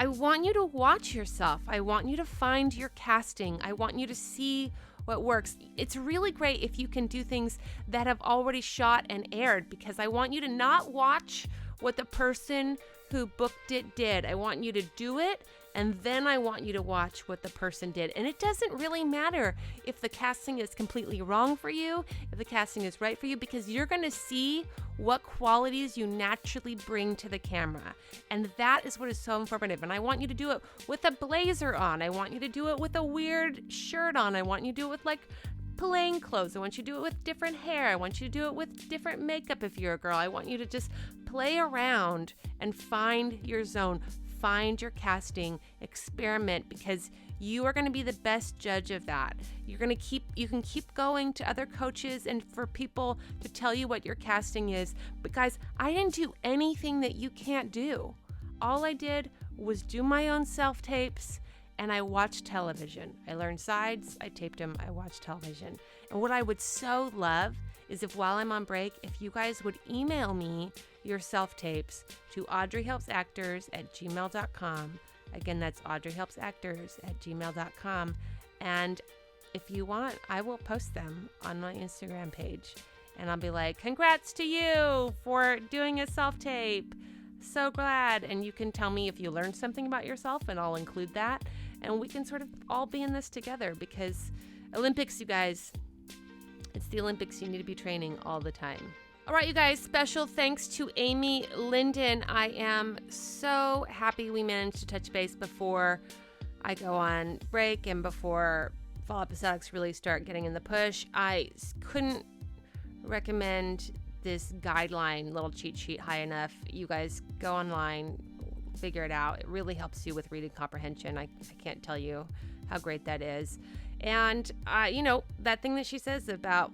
want you to watch yourself. I want you to find your casting. I want you to see what works. It's really great if you can do things that have already shot and aired, because I want you to not watch what the person who booked it did. I want you to do it, and then I want you to watch what the person did. And it doesn't really matter if the casting is completely wrong for you, if the casting is right for you, because you're going to see what qualities you naturally bring to the camera. And that is what is so informative. And I want you to do it with a blazer on. I want you to do it with a weird shirt on. I want you to do it with like plain clothes. I want you to do it with different hair. I want you to do it with different makeup if you're a girl. I want you to just play around and find your zone. Find your casting, experiment, because you are going to be the best judge of that. You can keep going to other coaches and for people to tell you what your casting is. But guys, I didn't do anything that you can't do. All I did was do my own self-tapes, and I watched television. I learned sides, I taped them, I watched television. And what I would so love is if while I'm on break, if you guys would email me your self-tapes to audreyhelpsactors@gmail.com. Again, that's audreyhelpsactors@gmail.com. And if you want, I will post them on my Instagram page. And I'll be like, congrats to you for doing a self-tape. So glad. And you can tell me if you learned something about yourself, and I'll include that. And we can sort of all be in this together, because Olympics, you guys, it's the Olympics. You need to be training all the time. All right, you guys, special thanks to Amy Lyndon. I am so happy we managed to touch base before I go on break and before fall episodics really start getting in the push. I couldn't recommend this guideline little cheat sheet high enough. You guys go online, figure it out. It really helps you with reading comprehension. I can't tell you how great that is. And, that thing that she says about,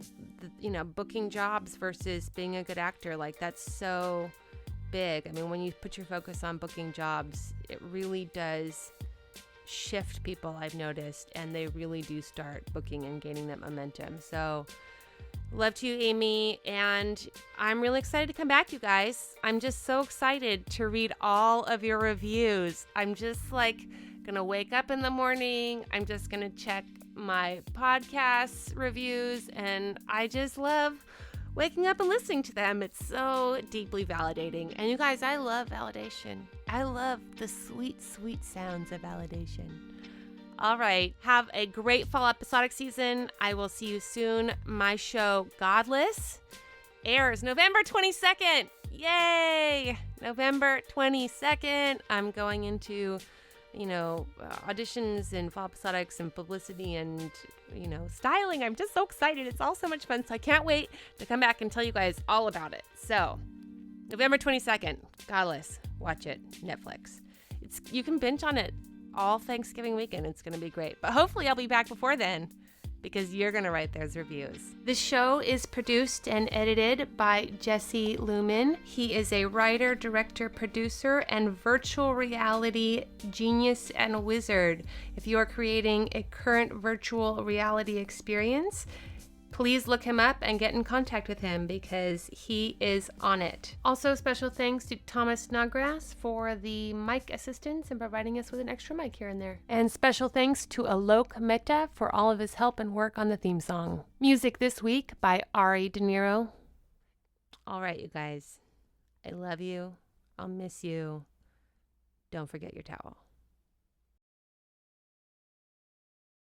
booking jobs versus being a good actor, like, that's so big. I mean, when you put your focus on booking jobs, it really does shift people, I've noticed, and they really do start booking and gaining that momentum. So, love to you, Amy, and I'm really excited to come back, you guys. I'm just so excited to read all of your reviews. I'm just, gonna wake up in the morning. I'm just gonna check my podcast reviews, and I just love waking up and listening to them. It's so deeply validating. And you guys, I love validation. I love the sweet, sweet sounds of validation. All right, have a great fall episodic season. I will see you soon. My show, Godless, airs November 22nd. Yay! November 22nd. I'm going into auditions and fall episodics and publicity and, styling. I'm just so excited. It's all so much fun. So I can't wait to come back and tell you guys all about it. So November 22nd, Godless, watch it, Netflix. You can binge on it all Thanksgiving weekend. It's going to be great. But hopefully I'll be back before then, because you're going to write those reviews. The show is produced and edited by Jesse Lumen. He is a writer, director, producer, and virtual reality genius and wizard. If you are creating a current virtual reality experience, please look him up and get in contact with him, because he is on it. Also, special thanks to Thomas Snodgrass for the mic assistance and providing us with an extra mic here and there. And special thanks to Aalok Mehta for all of his help and work on the theme song. Music this week by Ari De Niro. All right, you guys. I love you. I'll miss you. Don't forget your towel.